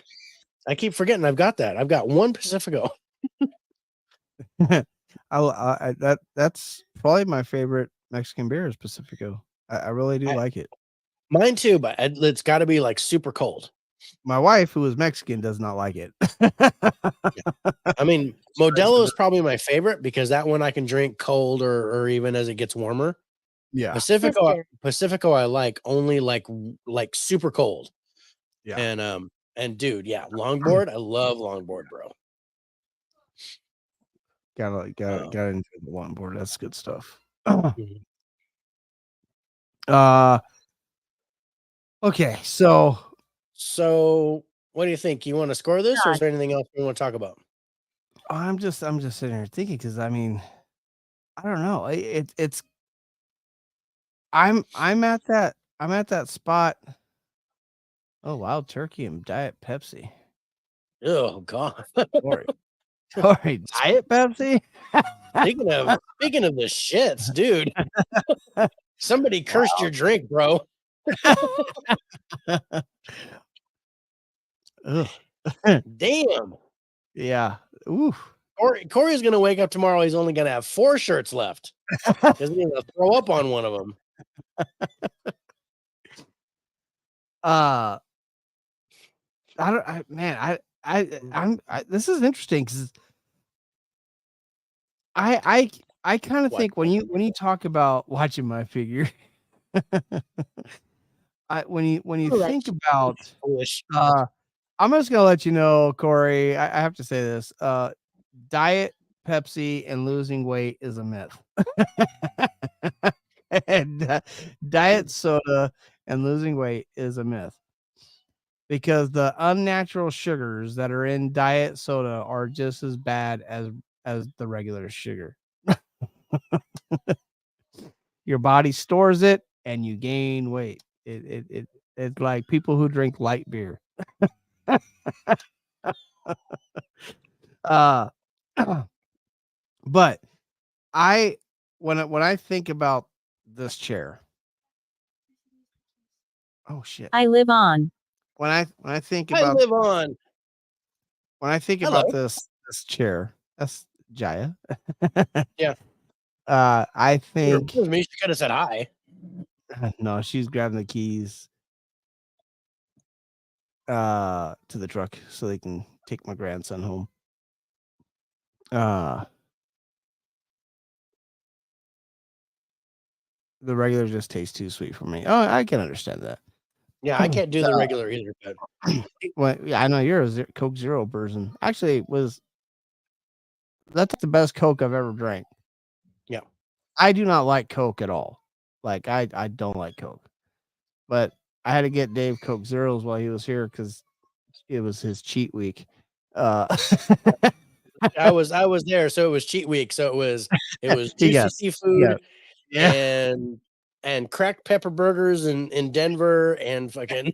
I keep forgetting I've got that. I've got one Pacifico. That's probably my favorite Mexican beer is Pacifico. I really do like it. Mine too, but it's got to be like super cold. My wife, who is Mexican, does not like it. I mean, Modelo is probably my favorite because that one I can drink cold or even as it gets warmer. Yeah. Pacifico I like only like super cold. Yeah. And dude, yeah, longboard. I love longboard, bro. Gotta enjoy the longboard. That's good stuff. Mhm. Okay, so what do you think? You want to score this, or is there anything else we want to talk about? I'm just sitting here thinking because I mean, I don't know. It's I'm at that spot. Oh, Wild Turkey and Diet Pepsi. Oh God. Sorry, Diet Pepsi. Speaking of the shits, dude. Somebody cursed your drink, bro. Ugh. Damn. Yeah. Oof. Corey's gonna wake up tomorrow. He's only gonna have 4 shirts left. He's gonna throw up on one of them. This is interesting because I kind of think when you talk about watching my figure, when you think about I'm just gonna let you know, Corey. I have to say this: Diet Pepsi and losing weight is a myth, and diet soda and losing weight is a myth. Because the unnatural sugars that are in diet soda are just as bad as the regular sugar. Your body stores it and you gain weight. It's like people who drink light beer. uh but when I think about this chair. Oh shit. I live on. When I think about live on. When I think about this chair, that's Jaya. Yeah. I think She could have said hi. No, she's grabbing the keys to the truck so they can take my grandson home. The regular just tastes too sweet for me. Oh, I can understand that. Yeah, I can't do the regular either, but well, yeah, I know you're a Coke Zero person. Actually, that's the best Coke I've ever drank. Yeah. I do not like Coke at all. Like I don't like Coke. But I had to get Dave Coke Zeros while he was here because it was his cheat week. I was there, so it was cheat week. So it was juicy seafood and cracked pepper burgers in Denver and fucking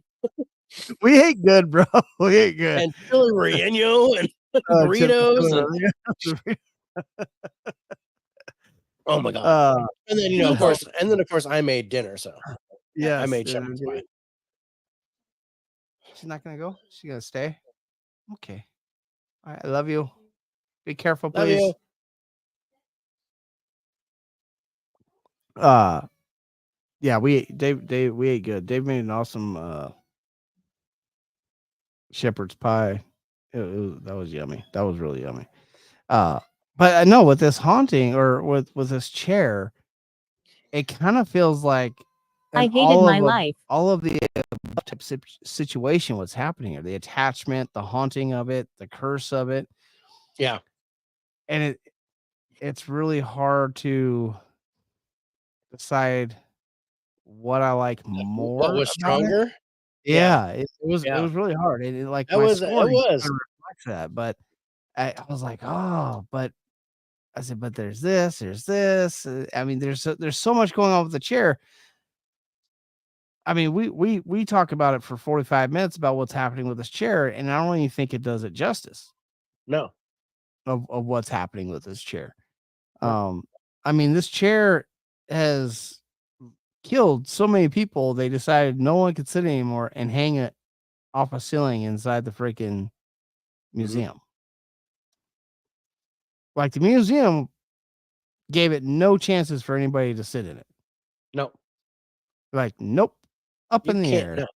we ate good, bro. We ate good. And chili relleno and burritos and oh my god. And then of course I made dinner, so yeah, I made shepherd's pie. She's not gonna go? She's gonna stay? Okay. All right, I love you. Be careful, please. Love you. Yeah, we ate good. Dave made an awesome shepherd's pie. That was yummy. That was really yummy. But I know with this haunting or with this chair, it kind of feels like I hated my life. All of the type situation, what's happening here, the attachment, the haunting of it, the curse of it. Yeah. And it's really hard to decide what I like more. What was stronger? Yeah, it was really hard. It like my scoring reflects that, but I was like, oh, but I said, but there's this. I mean, there's so much going on with the chair. I mean, we talk about it for 45 minutes about what's happening with this chair, and I don't even think it does it justice. No. Of what's happening with this chair. No. I mean, this chair has killed so many people. They decided no one could sit anymore and hang it off a ceiling inside the freaking museum. Like the museum gave it no chances for anybody to sit in it. No, Like, nope, up you in the can't. air. No.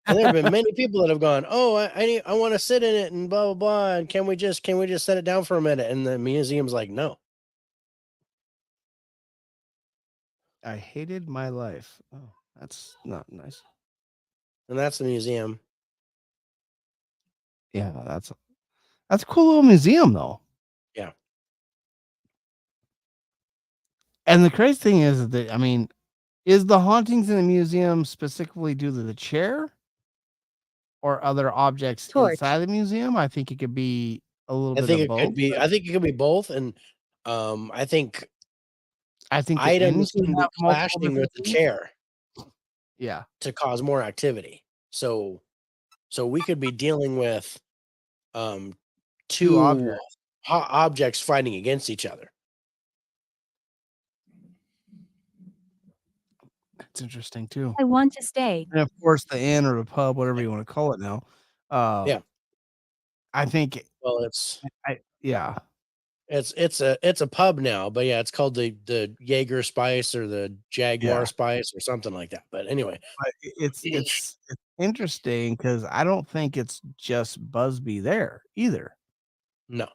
And there have been many people that have gone, oh, I want to sit in it and blah blah blah. And can we just set it down for a minute? And the museum's like, no. I hated my life. Oh, that's not nice. And that's the museum. Yeah, that's a cool little museum though. Yeah. And the crazy thing is that, I mean, is the hauntings in the museum specifically due to the chair or other objects Torch. inside the museum? I think it could be a little bit of both. I think it could be both. And I think the inn items can can be have multiple clashing different with the things. chair Yeah. to cause more activity. So we could be dealing with two objects fighting against each other. That's interesting too. I want to stay. And of course, the inn or the pub, whatever you want to call it now. Yeah. I think. Well, it's a pub now, but yeah, it's called the Jaeger Spice or the Jaguar Spice or something like that. But anyway, but it's interesting because I don't think it's just Busby there either. No.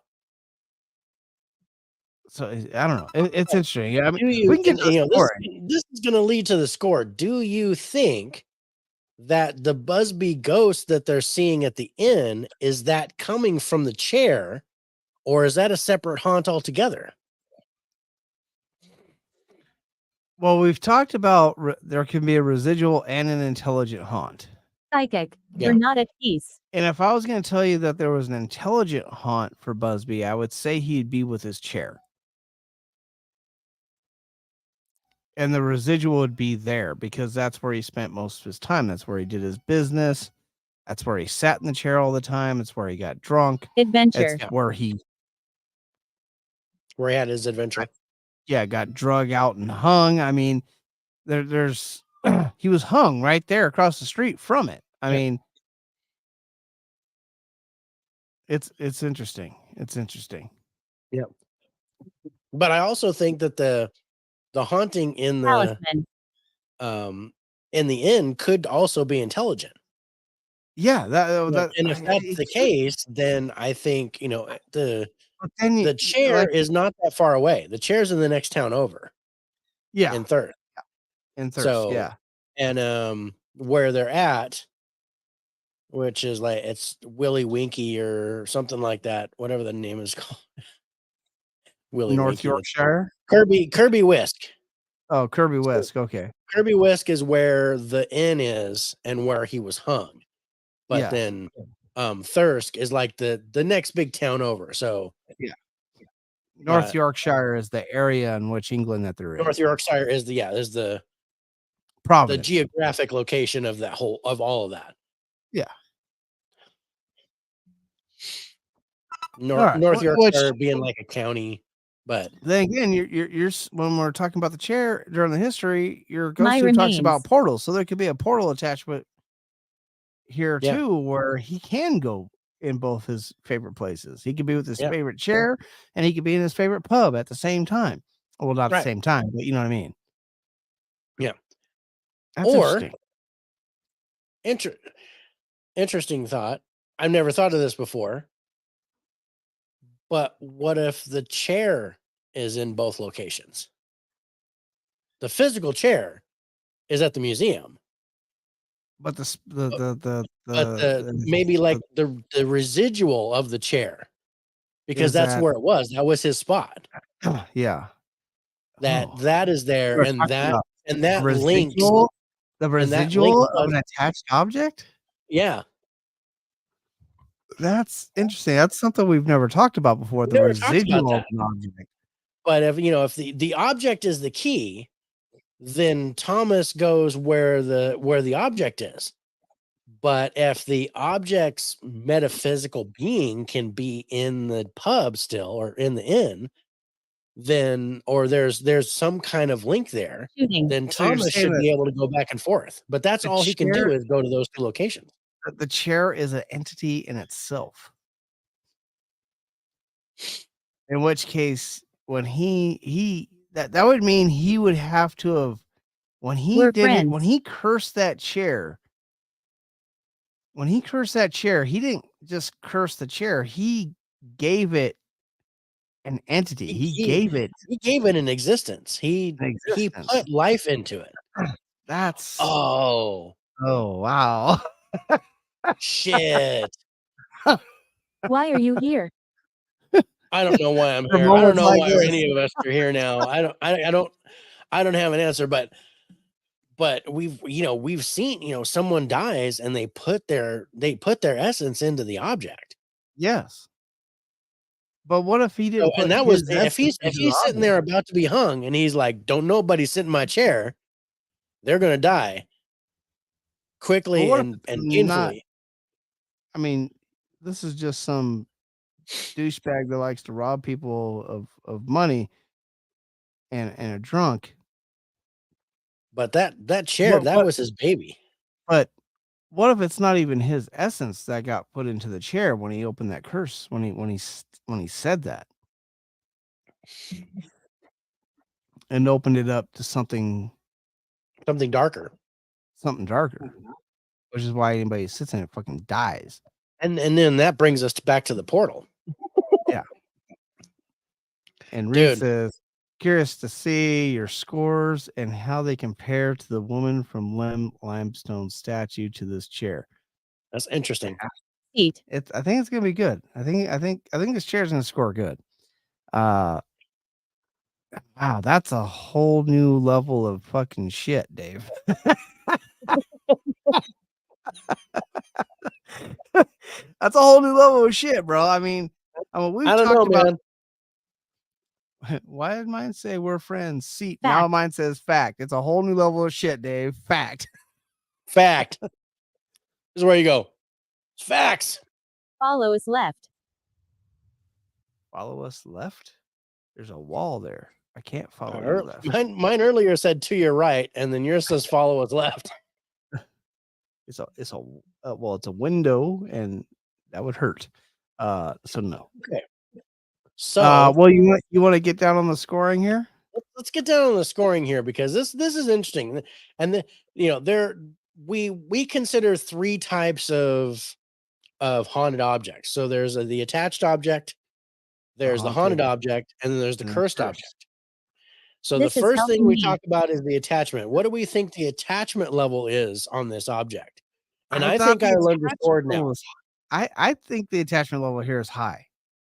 So I don't know. It's interesting. I mean, we can get to the story. This is going to lead to the score. Do you think that the Busby ghost that they're seeing at the inn is that coming from the chair, or is that a separate haunt altogether? Well, we've talked about there can be a residual and an intelligent haunt. Psychic. You're not at peace. And if I was going to tell you that there was an intelligent haunt for Busby, I would say he'd be with his chair. And the residual would be there because that's where he spent most of his time. That's where he did his business. That's where he sat in the chair all the time. It's where he got drunk. Adventure. It's where he had his adventure. Got drug out and hung. I mean, there's he was hung right there across the street from it. I mean, it's interesting. It's interesting. Yep. But I also think that the haunting in the inn could also be intelligent. Yeah, and if that's the case, then I think the chair is not that far away. The chair's in the next town over. Yeah, in Thirst. So, and where they're at, which is like it's Willy Winky or something like that, whatever the name is called. Willy North Winky. Yorkshire. Kirby Whisk. Oh, Kirby Whisk. Okay. Kirby Whisk is where the inn is and where he was hung. But then Thirsk is like the next big town over. So North Yorkshire is the area in which England that they're in. North Yorkshire is the Providence. The geographic location of all of that. Yeah. North Yorkshire being like a county, but then again, you're when we're talking about the chair during the history, your ghost talks about portals, so there could be a portal attachment here too, where he can go in both his favorite places. He could be with his favorite chair, and he could be in his favorite pub at the same time. Well, not at the same time, but you know what I mean. Yeah. That's interesting thought. I've never thought of this before. But what if the chair is in both locations? The physical chair is at the museum. But maybe like the residual of the chair, because that's where it was. That was his spot. Yeah. That is there, and that links the residual of an attached object. Yeah. That's interesting. That's something we've never talked about before. The residual of an object. But if the object is the key, then Thomas goes where the object is. But if the object's metaphysical being can be in the pub still or in the inn, then there's some kind of link there, then Thomas should be able to go back and forth. But that's all he can do is go to those two locations. The chair is an entity in itself. In which case, when that would mean he would have to have when he We're did it when friends. he cursed that chair. When he cursed that chair, he didn't just curse the chair. He gave it an entity. He He he gave it he gave it an existence. an He existence. put life into it. That's Oh, oh wow. shit. Why are you here? I don't know why I'm For here. I don't moments know like why this. any of us are here now. I don't have an answer, but we've seen, someone dies and they put their essence into the object. Yes. But what if he So, didn't and put that was his if essence he's into the sitting object? there about to be hung and he's like, "Don't nobody sit in my chair." They're gonna die But quickly what if and it's not painfully. I mean, this is just some douchebag that likes to rob people of money and a drunk. But that chair, What that what was his baby. but what if it's not even his essence that got put into the chair when he opened that curse, when he said that and opened it up to Something darker. something darker, which is why anybody who sits in it fucking dies. And then that brings us back to the portal. Yeah. And Reed Dude, says, curious to see your scores and how they compare to the woman from limestone statue to this chair. that's interesting. Eat. I think it's gonna be good. I think this chair's gonna score good. Uh wow, that's a whole new level of fucking shit, Dave. That's a whole new level of shit, bro. I mean, we've I don't know, talked about man. why did mine say we're friends? Seat. Now Fact. mine says fact. It's a whole new level of shit, Dave. Fact. Fact. This is where you go. It's facts. Follow is left. Follow us left. There's a wall there. I can't follow you left. Mine earlier said to your right, and then yours says follow us left. It's a well, it's a window, and that would hurt. So no. Okay. So Well, you want to get down on the scoring here? let's get down on the scoring here because this is interesting. And there we consider three types of haunted objects. So there's the attached object, The there's the haunted haunted object, and then there's the and the cursed curse. object. So the This is first thing helping we me. talk about is the attachment. What do we think the attachment level is on this object? And I I thought think the I attachment underscored level now. was I think the attachment level here is high.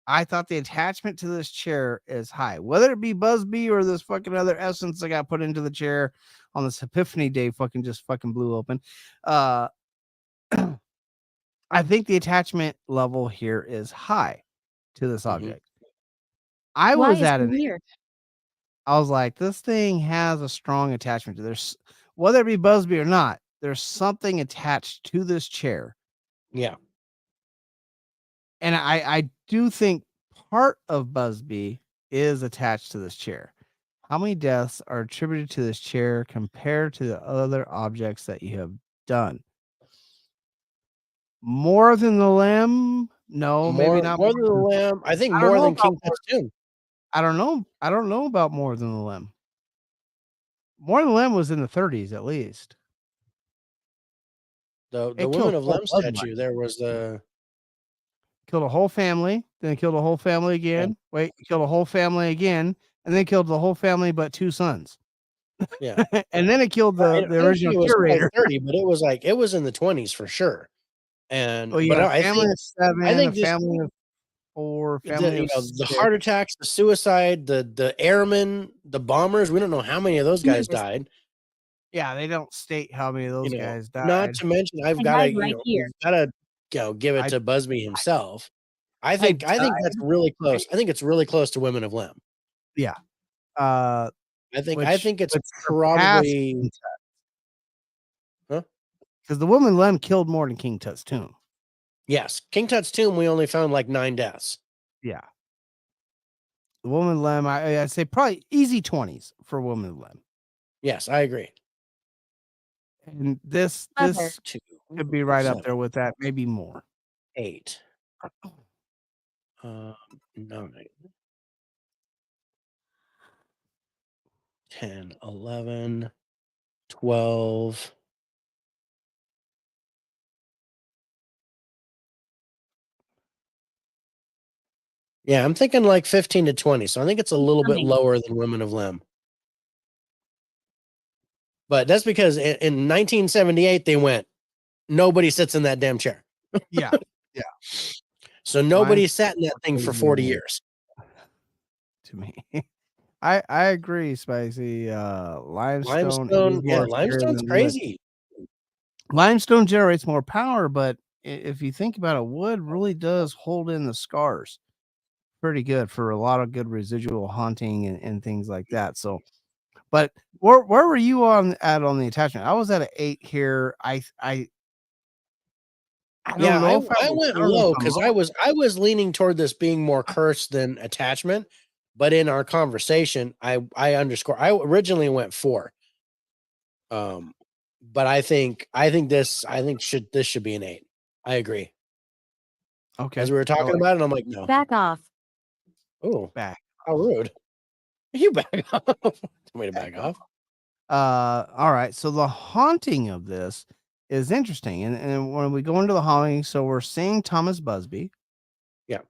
I thought the attachment to this chair is high. Whether it be Busby or this fucking other essence that got put into the chair on this Epiphany Day fucking just fucking blew open. Uh I think the attachment level here is high to this Mhm. object. I Why was is at he an here? I was like, this thing has a strong attachment to there's whether it be Busby or not, there's something attached to this chair. Yeah. And I do think part of Busby is attached to this chair. How many deaths are attributed to this chair compared to the other objects that you have done? More than the limb? No, maybe not More more than the than lamb. I think I don't more know than about King more. Tut's tomb. I don't know. I don't know about more than the limb. More than the limb was in the 30s at least. The It killed women of a whole Lem bloodline. statue. There was the Killed a whole family, then it killed a whole family yeah, again. Wait, it killed a whole family again, and then killed the whole family but 2 sons. yeah. And then it killed I the don't think original it was quite curator. 30, but it was in the 20s for sure. And Well, you but got no, a family of I 7, a think just family of 4, family the of the 6. heart attacks, the suicide, the airmen, the bombers. We don't know how many of those guys Notice. died. Yeah, they don't state how many of those guys Not died. to mention I died right here. we've got to give it I to Busby himself. I I think died. that's really close. I think it's really close to Women of Lem. Yeah. Uh, I think it's which surpassed probably huh? because the woman Lem killed more than King Tut's tomb. Yes. King Tut's tomb, we only found like 9 deaths. Yeah. The woman Lem, I'd say probably easy 20s for woman Lem. Yes, I agree. And this Mother. 2, could be right up 7, there with that, maybe more. 8, 9. 10, 11, 12. Yeah, I'm thinking like 15 to 20. So I think it's a little bit Coming. lower than Women of Limb. But that's because in 1978, they went, nobody sits in that damn chair. Yeah. So nobody Mine's sat in that thing for 40 years. to me. I agree, Spicy. Limestone is Yeah, more secure limestone's than wood. crazy. Limestone generates more power, but if you think about it, wood really does hold in the scars pretty good for a lot of good residual haunting and things like that. So, but where were you on the attachment? I was at an 8 here. I Yeah, don't know if I went I don't know if low I'm because I was leaning toward this being more curse than attachment. But in our conversation, I underscore. I originally went 4. But I think this should be an 8. I agree. okay. As we were I talking like about it, I'm like, no. Back off. Oh, back. how rude. You back off. Tell me to back off. All right. So the haunting of this is interesting, and when we go into the haunting, so we're seeing Thomas Busby, Yeah.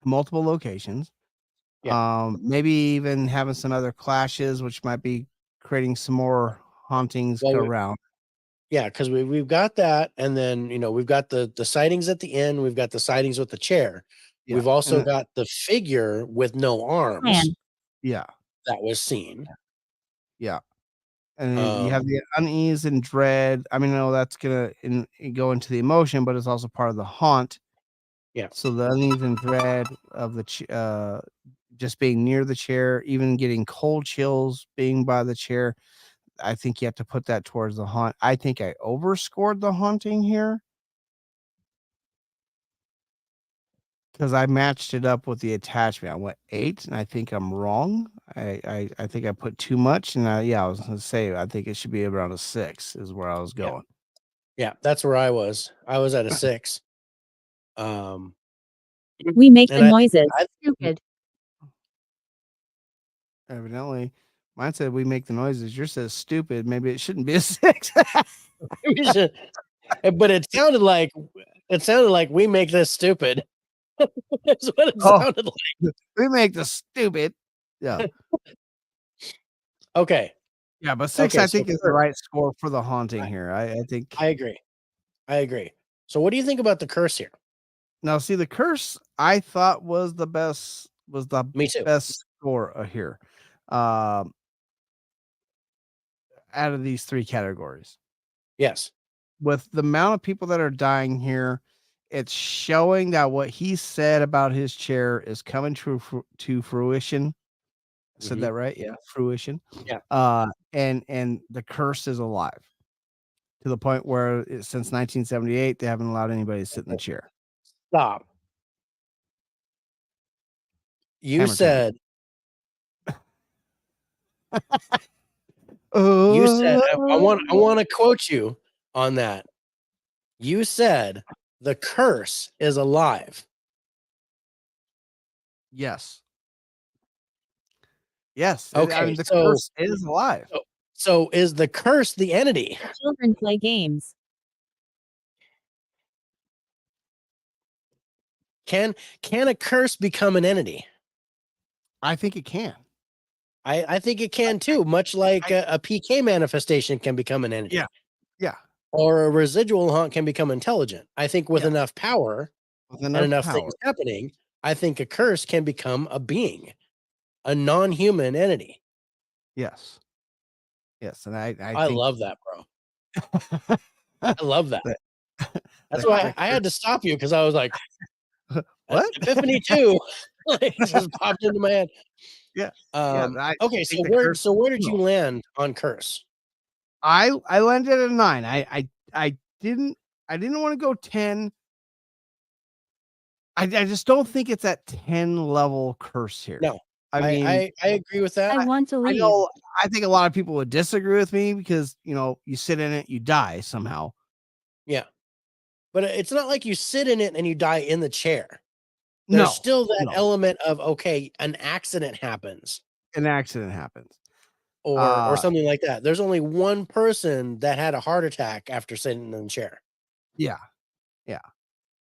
multiple locations. Yeah. Maybe even having some other clashes, which might be creating some more hauntings Well, around. yeah, because we've got that, and then we've got the sightings at the end. We've got the sightings with the chair. Yeah, We've also and got the figure with no arms Plan. yeah, that was seen. yeah. And then you have the unease and dread. I mean, no, that's gonna go into the emotion, but it's also part of the haunt. Yeah. So the unease and dread of the just being near the chair, even getting cold chills being by the chair. I think you have to put that towards the haunt. I think I overscored the haunting here because I matched it up with the attachment. I went 8, and I think I'm wrong. I think I put too much, and I was gonna say I think it should be around a 6 is where I was Yeah. going. Yeah, that's where I was. I was at a 6. We make the And noises. I Stupid. Evidently, mine said we make the noises. Yours says stupid. Maybe it shouldn't be a 6. we should- but it sounded like we make this stupid. That's what it Oh, sounded like. we make the stupid. Yeah. Okay. Yeah, but 6 Okay, I so think is the right score for the haunting here. I think I agree. I agree. So what do you think about the curse here? now see the curse I thought was the best Me too. score here. Um Out of these 3 categories. Yes. With the amount of people that are dying here, it's showing that what he said about his chair is coming to fruition. I said Mhm. that right? Yeah, fruition. Yeah. And the curse is alive to the point where since 1978 they haven't allowed anybody to sit in the chair. Stop. You Hammer time. said I want to quote you on that. You said the curse is alive. Yes. Yes. I Okay, mean, the curse is alive. so is the curse the entity? Children play games. Can a curse become an entity? I think it can. I think it can too, much like a PK manifestation can become an entity. Yeah. Yeah. Or a residual haunt can become intelligent. I think with Yeah. enough power With and enough enough power. things happening, I think a curse can become a being, a non-human entity. Yes. Yes. And I I think love that, bro. I love that. that That's the why I had to curse. stop you because I was like, What? Epiphany 2 like just popped into my head. Yeah. Yeah. I Okay, think so the curse where is did you real. land on curse? I landed at a 9. I didn't want to go 10. I just don't think it's at 10 level curse here. No, I mean, I agree with that. I want to I leave. know I think a lot of people would disagree with me because, you sit in it, you die somehow. Yeah. But it's not like you sit in it and you die in the chair. There's No, still that no, element of, okay, an accident happens. an accident happens. or something like that. There's only one person that had a heart attack after sitting in the chair. Yeah.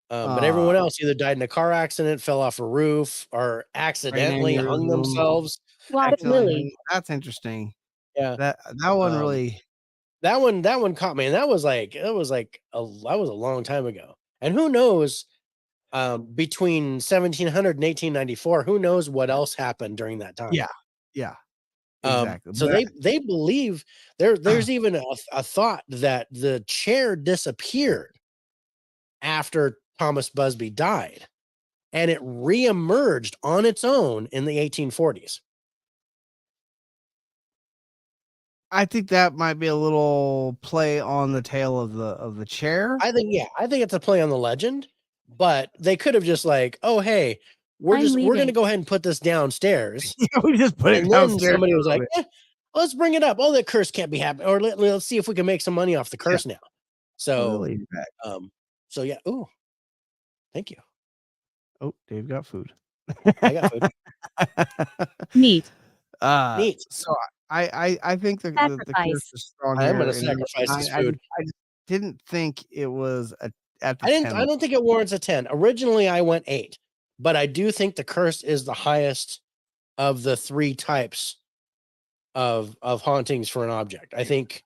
But everyone else either died in a car accident, fell off a roof, or accidentally hung themselves. Lily. That's interesting. Yeah. That one really. That one caught me, and that was a long time ago. And who knows, between 1700 and 1894, who knows what else happened during that time? Yeah. Exactly. So they believe there's even a thought that the chair disappeared after Thomas Busby died, and it reemerged on its own in the 1840s. I think that might be a little play on the tail of the chair. I think it's a play on the legend, but they could have just like, oh hey, we're gonna go ahead and put this downstairs. Yeah, we just put it And downstairs. then somebody was like, let's bring it up. Oh, that curse can't be happening. Or let's see if we can make some money off the curse now. So, so yeah. Ooh, thank you. Oh, Dave got food. I got food. Neat. Neat. So I think the curse is strong. I'm gonna sacrifice this food. I didn't think it was at the I 10 don't think it warrants a 10. Originally, I went 8, but I do think the curse is the highest of the 3 types of hauntings for an object. I think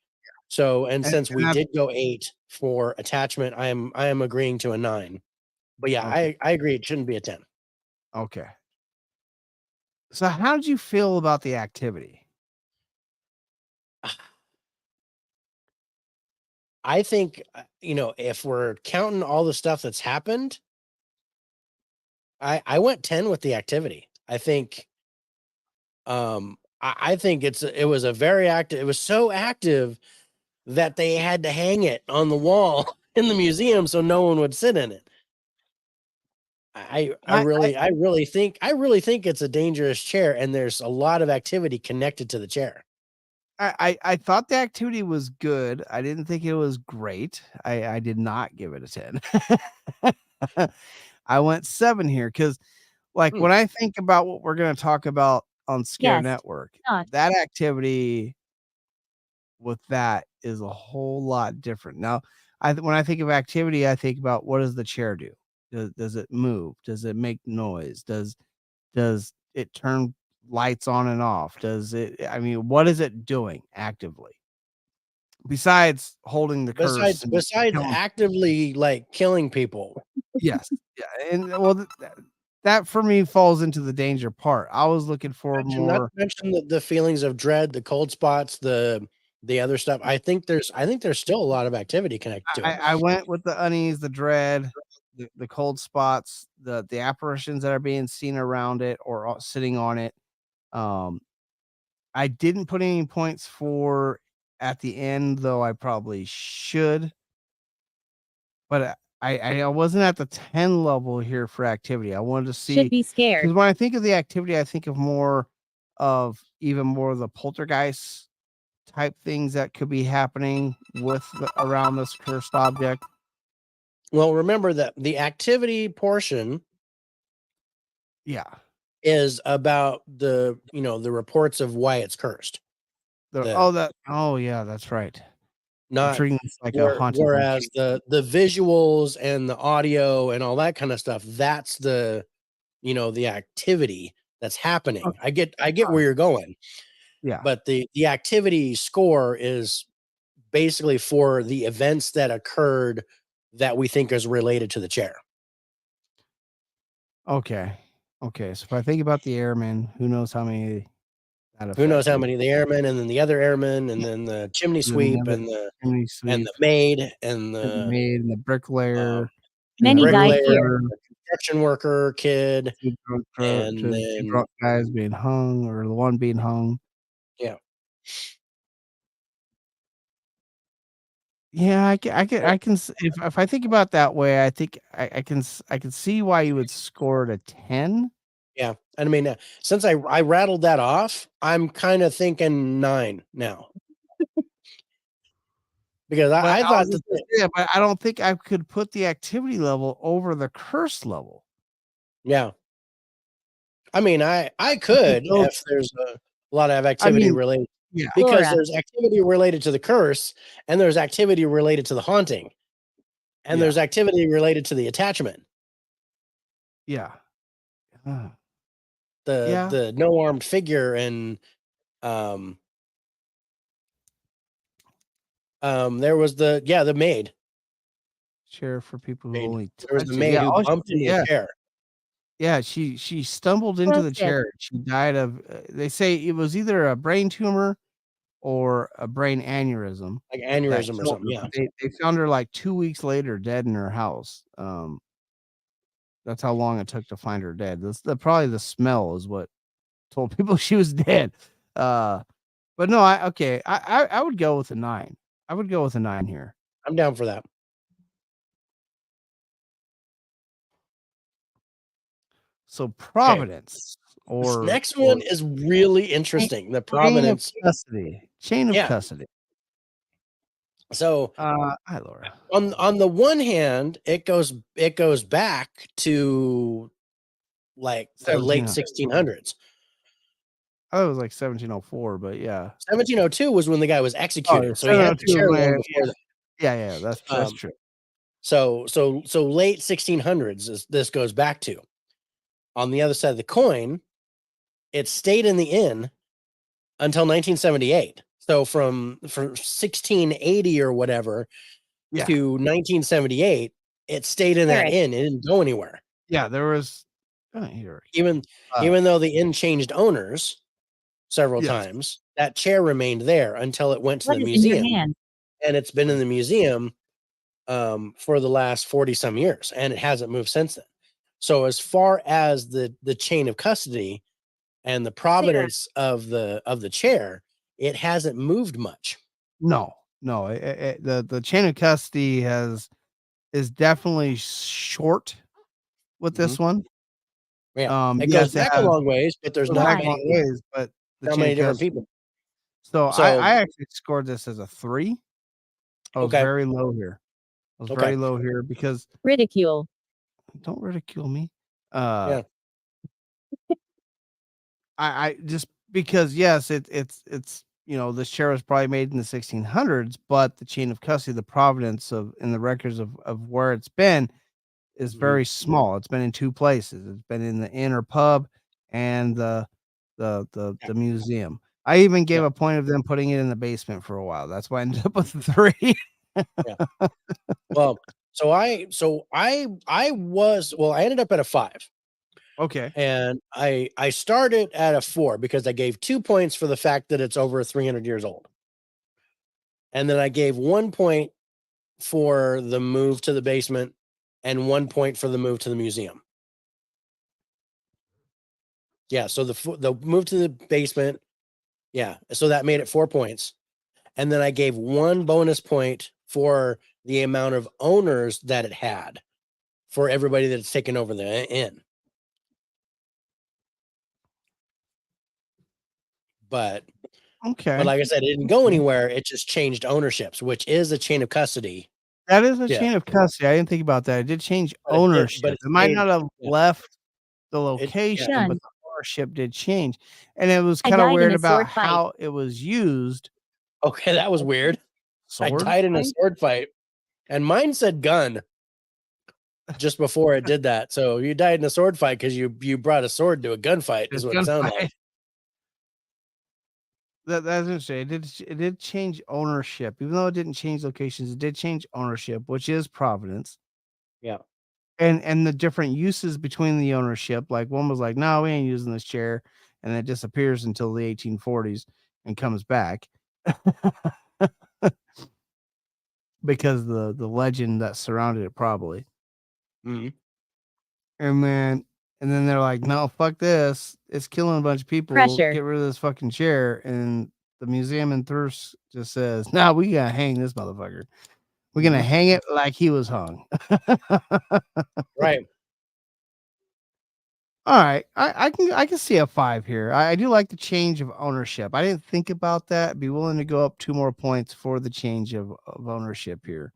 so. And since we did go 8 for attachment, I am agreeing to a 9. But yeah, Okay. I agree. It shouldn't be a 10. Okay. So how did you feel about the activity? I think, if we're counting all the stuff that's happened, I went 10 with the activity. I think, I think it was a very active. It was so active that they had to hang it on the wall in the museum so no one would sit in it. I really think it's a dangerous chair, and there's a lot of activity connected to the chair. I thought the activity was good. I didn't think it was great. I did not give it a 10. I went 7 here because, like, when I think about what we're going to talk about on Scare Network, that activity with that is a whole lot different. Now, when I think of activity, I think about what does the chair do? Does it move? Does it make noise? Does it turn lights on and off? What is it doing actively? Besides holding the curse. Besides actively like killing people. Yes. Yeah. And well, that for me falls into the danger part. I was looking for more. Not to mention the feelings of dread, the cold spots, the other stuff. I think there's still a lot of activity connected to it. I went with the unease, the dread, the cold spots, the apparitions that are being seen around it or sitting on it. I didn't put any points for at the end, though I probably should. But I wasn't at the 10 level here for activity. I wanted to see. Should be scared. Because when I think of the activity, I think of more of the poltergeist type things that could be happening around this cursed object. Well, remember that the activity portion is about the reports of why it's cursed. That's right. Not like a haunted. Whereas the visuals and the audio and all that kind of stuff, that's the activity that's happening. Okay. I get where you're going. Yeah. But the activity score is basically for the events that occurred that we think is related to the chair. Okay. So if I think about the airmen, who knows how many the airmen, and then the other airmen, and then the chimney sweep, and the maid, and the bricklayer, many died here. The construction worker kid, and then 2 drunk guys being hung, or the one being hung. Yeah. Yeah, I can. If I think about it that way, I think I can see why you would score it a 10. Yeah, and I mean, since I rattled that off, I'm kind of thinking 9 now. Because I thought but I don't think I could put the activity level over the curse level. Yeah. I mean, I could if there's a lot of activity related to Yeah. because Flora. there's activity related to the curse, and there's activity related to the haunting, and Yeah. there's activity related to the attachment. Yeah. Uh, The yeah. the no armed figure and um there was the maid. Chair for people who Maid. only There was the touch it. maid Yeah. who Oh, bumped into the yeah. chair. Yeah. She stumbled into the Wilson. chair. She died of. They say it was either a brain tumor or a brain aneurysm Like that aneurysm or killed something, her. yeah. But they found her like 2 weeks later, dead in her house. That's how long it took to find her dead. Probably the smell is what told people she was dead. But no, I would go with a 9. I would go with a 9 here. I'm down for that. So Okay. Providence This or next one is really interesting. The chain of Providence. custody. Chain of Yeah. custody. So Hi Laura. on the one hand, it goes back to like the late 1700. 1600s. Oh, it was like 1704, but yeah. 1702 was when the guy was Oh, executed, so he had the 1702 chair was long my, before that. yeah, that's Um, true. so late 1600s is this goes back to. On the other side of the coin, it stayed in the inn until 1978. So from 1680 or whatever Yeah. to 1978, it stayed in that Eric. inn. It didn't go anywhere. Yeah, there was here. Even though the inn changed owners several Yes. times, that chair remained there until it went to What the is in your museum. hand? And it's been in the museum for the last 40 some years, and it hasn't moved since then. So as far as the chain of custody and the provenance of the chair, it hasn't moved much. No. The chain of custody is definitely short with this one. Yeah, it Yes, goes it back a has long ways, but there's goes not back a Why? long many, ways, but the not chain many of different custody. people. So I So actually scored this as a 3. I was okay, very low here. I was okay, very low here because Ridicule. don't ridicule me. yeah, I just because yes, it's this chair was probably made in the 1600s, but the chain of custody, the provenance of in the records of where it's been is mhm, very small. It's been in 2 places. It's been in the inn or pub and yeah, the museum. I even yeah, gave a point of them putting it in the basement for a while. That's why I ended up with a 3. yeah. Well, I ended up at a 5. Okay. And I started at a 4 because I gave 2 points for the fact that it's over 300 years old. And then I gave 1 point for the move to the basement and 1 point for the move to the museum. Yeah, so the move to the basement, yeah, so that made it 4 points. And then I gave 1 bonus point for the amount of owners that it had for everybody that's taken over the inn. But Okay. like I said, it didn't go anywhere. It just changed ownerships, which is a chain of custody. That is a Yeah, chain of custody. I didn't think about that. It did change but ownership. it's It might changed. not have Yeah, left the yeah. location, but Done. the ownership did change. And it was I kind of died in weird a about sword fight. how it was used. Okay, that was weird. I Sword died in a fight? sword fight, and mine said gun just before it did that. So you died in a sword fight because you brought a sword to a gunfight, is It's what it sounded gunfight. like. That's interesting. It did change ownership. Even though it didn't change locations, it did change ownership, which is Providence. Yeah, And the different uses between the ownership. Like one was like, no, we ain't using this chair, and it disappears until the 1840s and comes back. Because the legend that surrounded it probably. hmm And then they're like, "No, fuck this. It's killing a bunch of people. Pressure. Get rid of this fucking chair." And the museum in Thirst just says, "Nah, we gotta hang this motherfucker. We're gonna hmm hang it like he was hung." right. All right, I can see a 5 here. I do like the change of ownership. I didn't think about that. Be willing to go up 2 more points for the change of ownership here,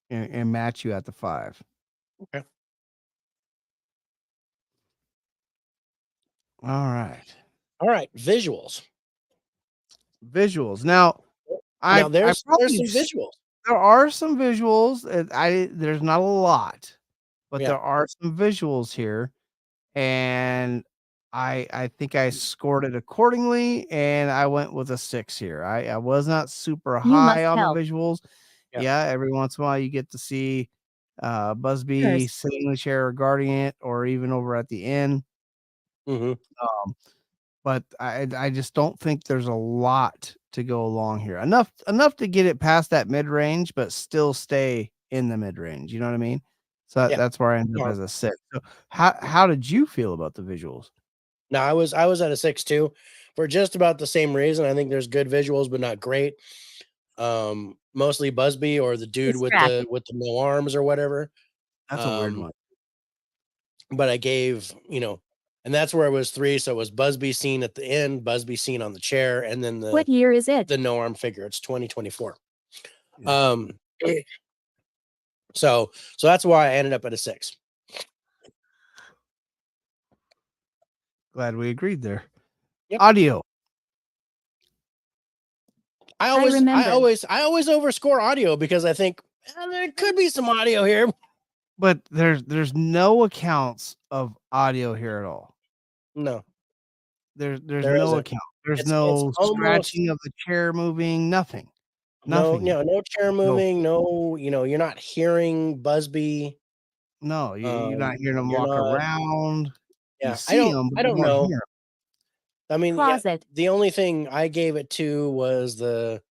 and match you at the 5. Okay. All right. All right. Visuals. Visuals. Now, I there's some probably visuals. there are some visuals. There's not a lot, but Yeah. there are some visuals here, and I think I scored it accordingly, and I went with a 6 here. I was not super You must high on the help. visuals. Yeah. Yeah, every once in a while you get to see Busby First. sitting in the chair guarding it, or even over at the end. Mhm. But I just don't think there's a lot to go along here. Enough to get it past that mid range, but still stay in the mid range. You know what I mean? So Yeah. that's where I ended up as a 6. So how did you feel about the visuals? No, I was at a 6 too, for just about the same reason. I think there's good visuals, but not great. Mostly Busby or the dude with Distracting. the no arms or whatever. That's a weird Um, one. but I gave, and that's where it was 3. So it was Busby scene at the end, Busby scene on the chair, and then What year is it? the no arm figure. It's 2024. Yeah. So that's why I ended up at a 6. Glad we agreed there. Yep. Audio. I remember. always overscore audio because I think there could be some audio here. But there's no accounts of audio here at all. No, There's there no isn't. account. There's It's no almost scratching of the chair moving, nothing. Nothing. no chair moving. No, you're not hearing Busby. No, you're not hearing them You're walk not. around. You Yeah, see them, but I you don't don't know. hear 'em. I mean, Closet. the only thing I gave it to was the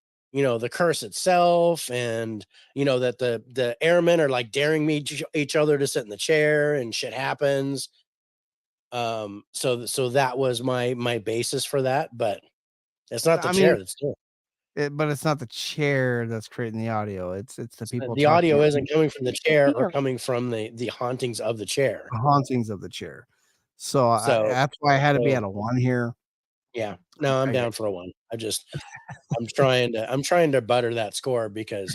curse itself, and that the airmen are like daring each other to sit in the chair, and shit happens. So that was my basis for that, but it's not the I mean, chair that's doing but it's not the chair that's creating the audio. It's the it. people The talking audio at isn't coming from the chair or Feel. coming from the hauntings of the chair. the hauntings of the chair. So So that's why I had to be at so a 1 here. yeah, no, I'm I down for a 1. I'm trying to butter that score because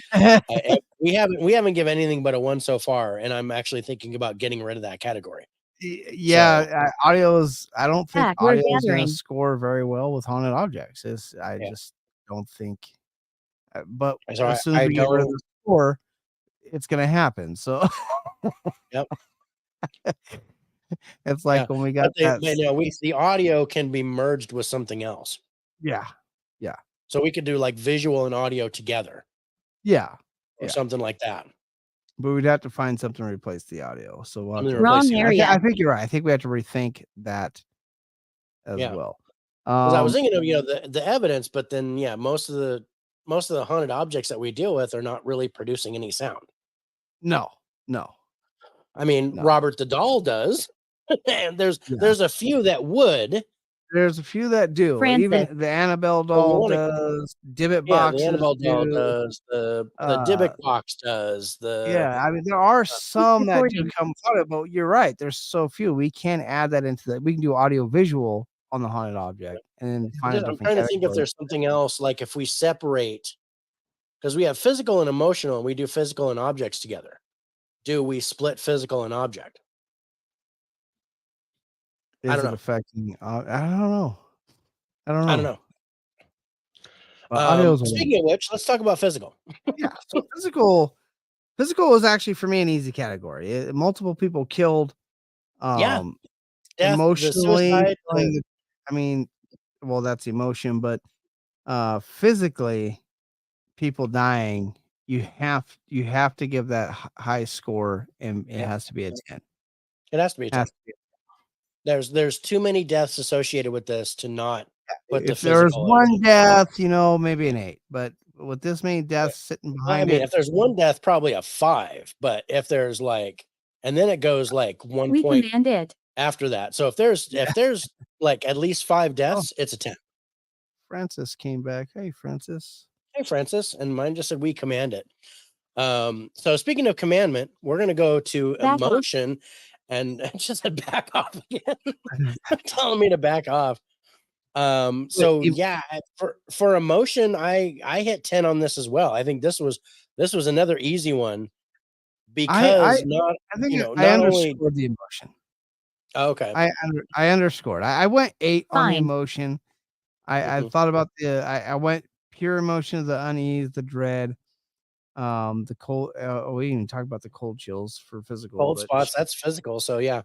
we haven't given anything but a 1 so far, and I'm actually thinking about getting rid of that category. So Yeah, audio's I don't think We're audio is gonna gathering. score very well with haunted objects. I yeah, just don't think, but so as soon as I we get rid of don't. the score, it's gonna happen. So Yep. it's Yeah, like when we got that. but no, the audio can be merged with something else. Yeah, yeah, So we could do like visual and audio together yeah, or yeah. something like that. But we'd have to find something to replace the audio. So we'll have Something to to replace Wrong the I, audio. area. I think you're right. I think we have to rethink that as Yeah. well. Because I was thinking of the evidence, but then most of the haunted objects that we deal with are not really producing any sound. No, no, I mean, no. Robert the Doll does, and there's Yeah. a few that would. There's a few that do. Francis. Even the Annabelle But we doll want to. does. Divot Yeah, the boxes Annabelle doll do. does. The Uh, Dybbuk box does. yeah. I mean, there are Keep some that do recording. come out of, but you're right. There's so few. We can add that into that. We can do audio visual on the haunted object and then find a I'm different trying to think if category. there's something else, like if we separate, because we have physical and emotional, and we do physical and objects together. Do we split physical and object? I Is don't it know. affecting? I don't know. I don't I don't know. know. Audio is one. Speaking of which, let's talk about physical. Yeah. So physical is actually for me an easy category. Multiple people killed. Yeah, Um, death, the emotionally, suicide. I mean, well, that's emotion, but physically, people dying, you have to give that high score, and it has to be a 10. It has to be a 10. Has to be. There's too many deaths associated with this to not put the If there's physical. one death, maybe an 8, but with this many deaths sitting I behind mean, it, if there's one death, probably a 5. But if there's and then it goes like 1 We point command it. after that. So if there's like at least 5 oh, deaths, it's a 10. Francis came back. Hey, Francis. Hey, Francis, and mine just said we command it. So speaking of commandment, we're gonna go to Back off. emotion, and it just said back off again, telling me to back off. So yeah, for emotion, I hit 10 on this as well. I think this was another easy one because I think I not only underscored the emotion. okay, I underscored. I went 8 on the Fine. emotion. I thought about I went pure emotion of the unease, the dread, the cold. We didn't even talk about the cold chills for physical, Cold but spots, that's physical. So yeah.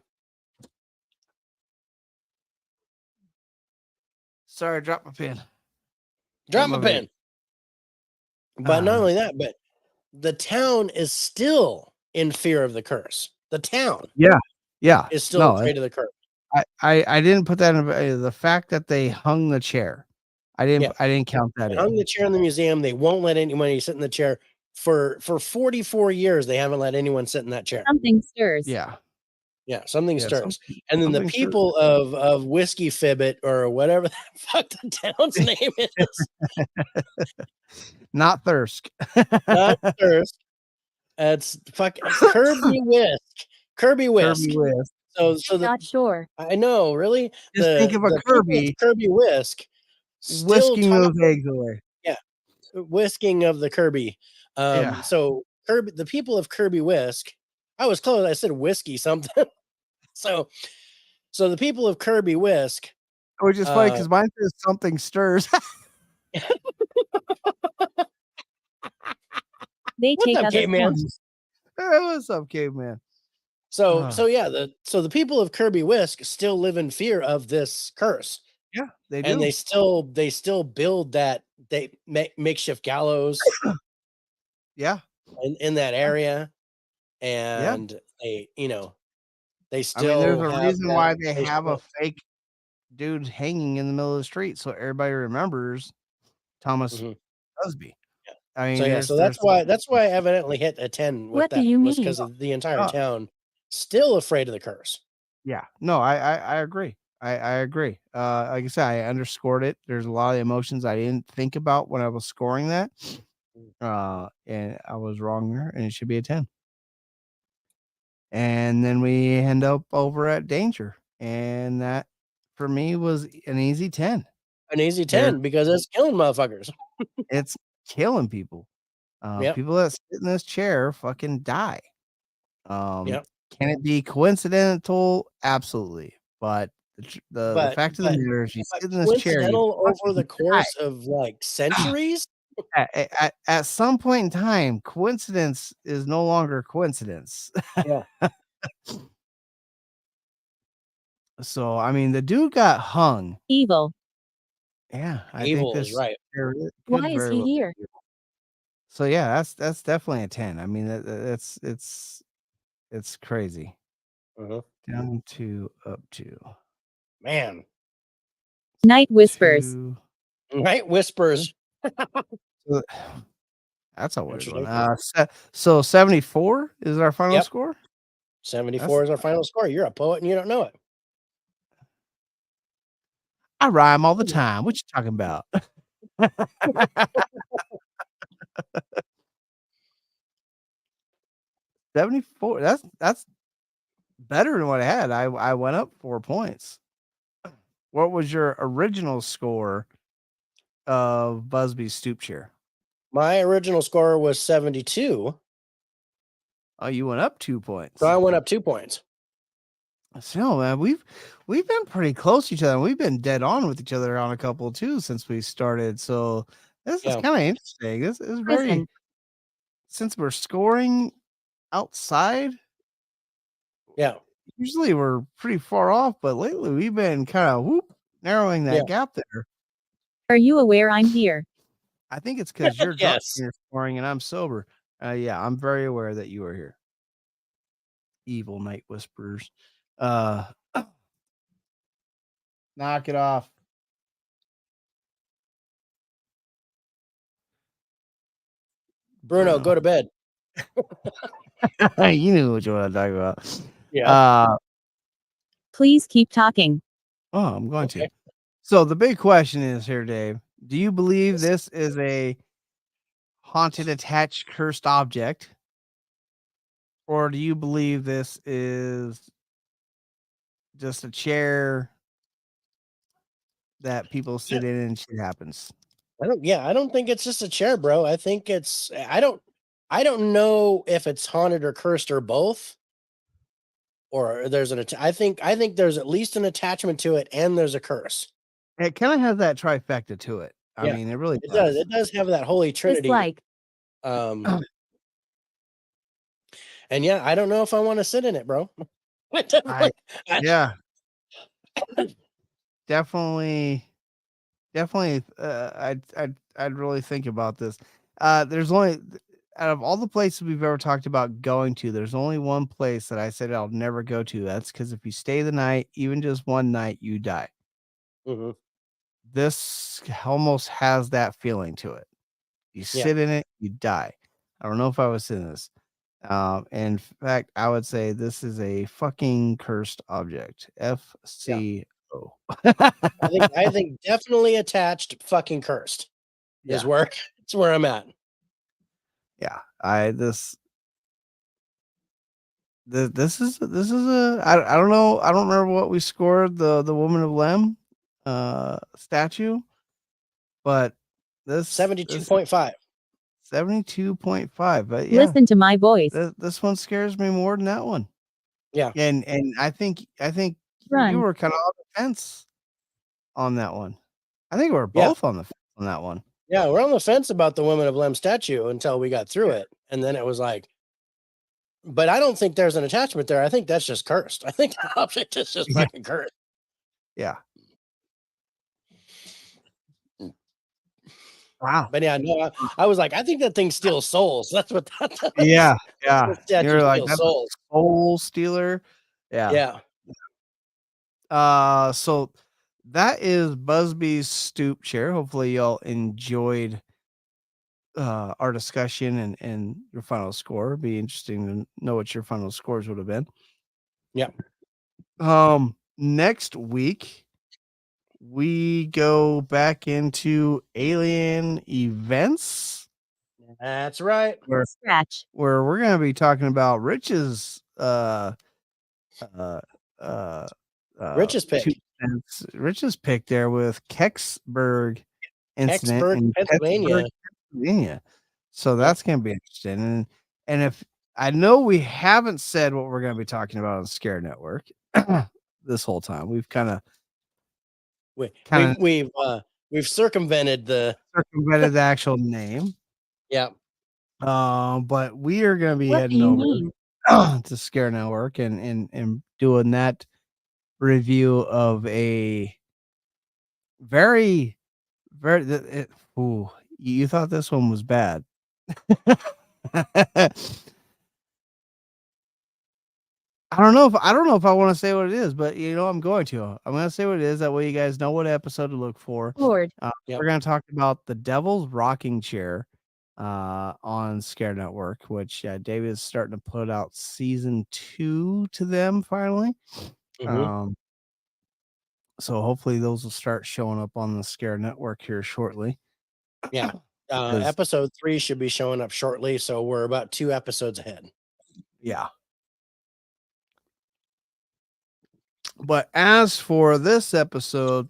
sorry, I dropped my pen. Drop my pen. But not only that, but the town is still in fear of the curse. The town Yeah, is still afraid of the curse. I didn't put that in the fact that they hung the chair. I didn't count that They in. hung the chair in the museum. They won't let anybody sit in the chair. For 44 years, they haven't let anyone sit in that chair. Something stirs. Yeah. Yeah, something Yeah, stirs. And then the something stirs. people of Whiskey Fibbit or whatever the fuck the town's name is. Not Thirsk. Not Thirst. It's Kirby Whisk. Kirby Whisk. Kirby Whisk. So Not sure. I know, really. Just think of a the people of Kirby Kirby Whisk still whisking talk, those eggs away. whisking of the Kirby. So Kirby, the people of Kirby Whisk. I was close. I said whiskey something. So the people of Kirby Whisk. Which is funny because mine says something stirs. They What's take up, other caveman? forms. What's up, caveman? So the people of Kirby Whisk still live in fear of this curse. Yeah, they do. And they still build that makeshift gallows. Yeah. In that area. And they still there's a have reason that why they have a fake dude hanging in the middle of the street so everybody remembers Thomas Busby. I mean, so that's why I evidently hit a 10 with What that. do you was mean? because of the entire town still afraid of the curse. Yeah, no, I agree. I agree. Like I said, I underscored it. There's a lot of emotions I didn't think about when I was scoring that. And I was wrong there, and it should be a 10. And then we end up over at Danger, and that for me was an easy 10. An easy 10 because it's killing motherfuckers. It's killing people. People that sit in this chair fucking die. Can it be coincidental? Absolutely. But the fact of the matter is, you sit in this chair, over the course of like centuries. At some point in time, coincidence is no longer coincidence. Yeah. So I mean, the dude got hung. Evil. Yeah, I Evil think is right. Why is he here? So yeah, that's definitely a 10. I mean, it's crazy. Down to up to. Man. Night whispers. Night whispers. That's a weird one. So 74 is our final score. 74 is our final score. You're a poet and you don't know it. I rhyme all the time. What you talking about? 74. That's better than what I had. I went up 4 points. What was your original score of Busby's Stoop chair? My original score was 72. Oh, you went up 2 points. So I went up 2 points. So man, we've been pretty close to each other. We've been dead on with each other on a couple too since we started. So this is kind of interesting. This is very, since we're scoring outside. Yeah. Usually we're pretty far off, but lately we've been kind of narrowing that gap there. Are you aware I'm here? I think it's because you're drunk and you're scoring and I'm sober. Yeah, I'm very aware that you are here. Evil night whispers. Knock it off. Bruno, go to bed. You knew what you want to talk about. Yeah. Please keep talking. Oh, I'm going to. So the big question is here, Dave. Do you believe this is a haunted, attached, cursed object? Or do you believe this is just a chair that people sit in and shit happens? I don't think it's just a chair, bro. I think it's I don't know if it's haunted or cursed or both. Or there's I think there's at least an attachment to it and there's a curse. it kind of has that trifecta to it. I Yeah, mean, it really it does. does. It does have that holy trinity. Dislike. And yeah, I don't know if I want to sit in it, bro. Yeah, definitely. I'd really think about this. There's only out of all the places we've ever talked about going to, there's only one place that I said I'll never go to. That's because if you stay the night, even just one night, you die. Mhm. This almost has that feeling to it. You Yeah. sit in it, you die. I don't know if I was in this. In fact, I would say this is a fucking cursed object. FCO. I think definitely attached, fucking cursed is Yeah. where it's where I'm at. Yeah. This is I don't know. I don't remember what we scored the Woman of Lem statue, but this 72.5. 72.5. But yeah, Listen to my voice. this one scares me more than that one. Yeah. And I think you Run. were kind of on the fence on that one. I think we were Yeah. both on the fence on that one. Yeah, we're on the fence about the Woman of Lem statue until we got through it. And then it was like, but I don't think there's an attachment there. I think that's just cursed. I think the object is just Yeah. fucking cursed. Yeah. Wow. But yeah, no, I was like, I think that thing steals souls. That's what that Yeah. Yeah. the statue You're like steals that's a souls. soul stealer. Yeah. Yeah. So that is Busby's Stoop chair. Hopefully y'all enjoyed our discussion and your final score. It'd be interesting to know what your final scores would have been. Yeah. Next week we go back into alien events. That's right. Scratch. Where we're gonna be talking about Rich's Rich's pick. Rich's pick there with Kecksburg incident Kecksburg, in Pennsylvania. Pennsylvania. So that's gonna be interesting. And if I know we haven't said what we're gonna be talking about on Scare Network this whole time. We've We've circumvented the actual name. Yeah. But we are gonna be What do heading you over mean? to Scare Network and doing that review of a very you thought this one was bad. I don't know if I want to say what it is, but I'm going to. I'm going to say what it is. That way you guys know what episode to look for. Lord. Yep. We're going to talk about the Devil's Rocking Chair on Scare Network, which David is starting to put out season 2 to them finally. Mhm. So hopefully those will start showing up on the Scare Network here shortly. Yeah. Episode 3 should be showing up shortly, so we're about 2 episodes ahead. Yeah. But as for this episode,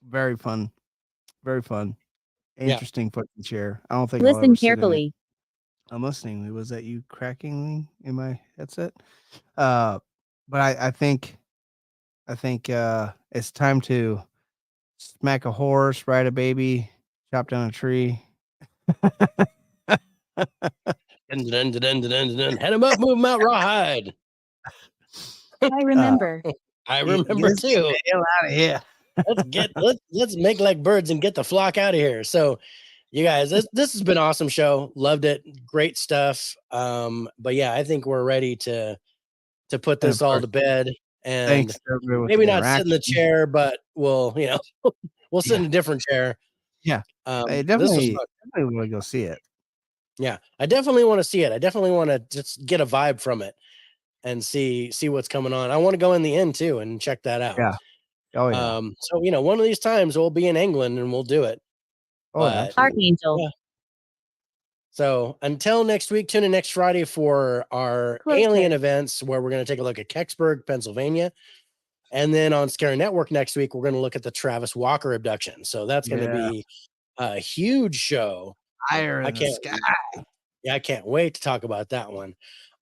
very fun. Very fun. Interesting fucking chair. I don't think I'll Listen ever sit in it. carefully. I'm listening. Was that you cracking me in my headset? But I think it's time to smack a horse, ride a baby, chop down a tree. Head him up, move him out, rawhide. I remember. I remember Get too. the hell out of here. Let's make like birds and get the flock out of here. So you guys, this has been an awesome show. Loved it. Great stuff. But yeah, I think we're ready to put this all to bed and Thanks to everybody with maybe the not sit in the interaction. chair, but we'll sit in a different chair. Yeah. I This was definitely fun. want to go see it. Yeah, I definitely want to see it. I definitely want to just get a vibe from it and see what's coming on. I want to go in the end too and check that out. Yeah. Oh yeah. So one of these times we'll be in England and we'll do it. Oh, But absolutely. Archangel. yeah. So until next week, tune in next Friday for our Close alien it. events where we're going to take a look at Kecksburg, Pennsylvania. And then on Scare Network next week, we're going to look at the Travis Walker abduction. So that's going to be a huge show. Higher in the sky. Yeah, I can't wait to talk about that one.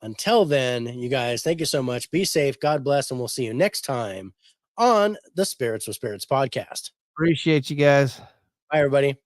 Until then, you guys, thank you so much. Be safe. God bless. And we'll see you next time on the Spirits with Spirits podcast. Appreciate you guys. Bye, everybody.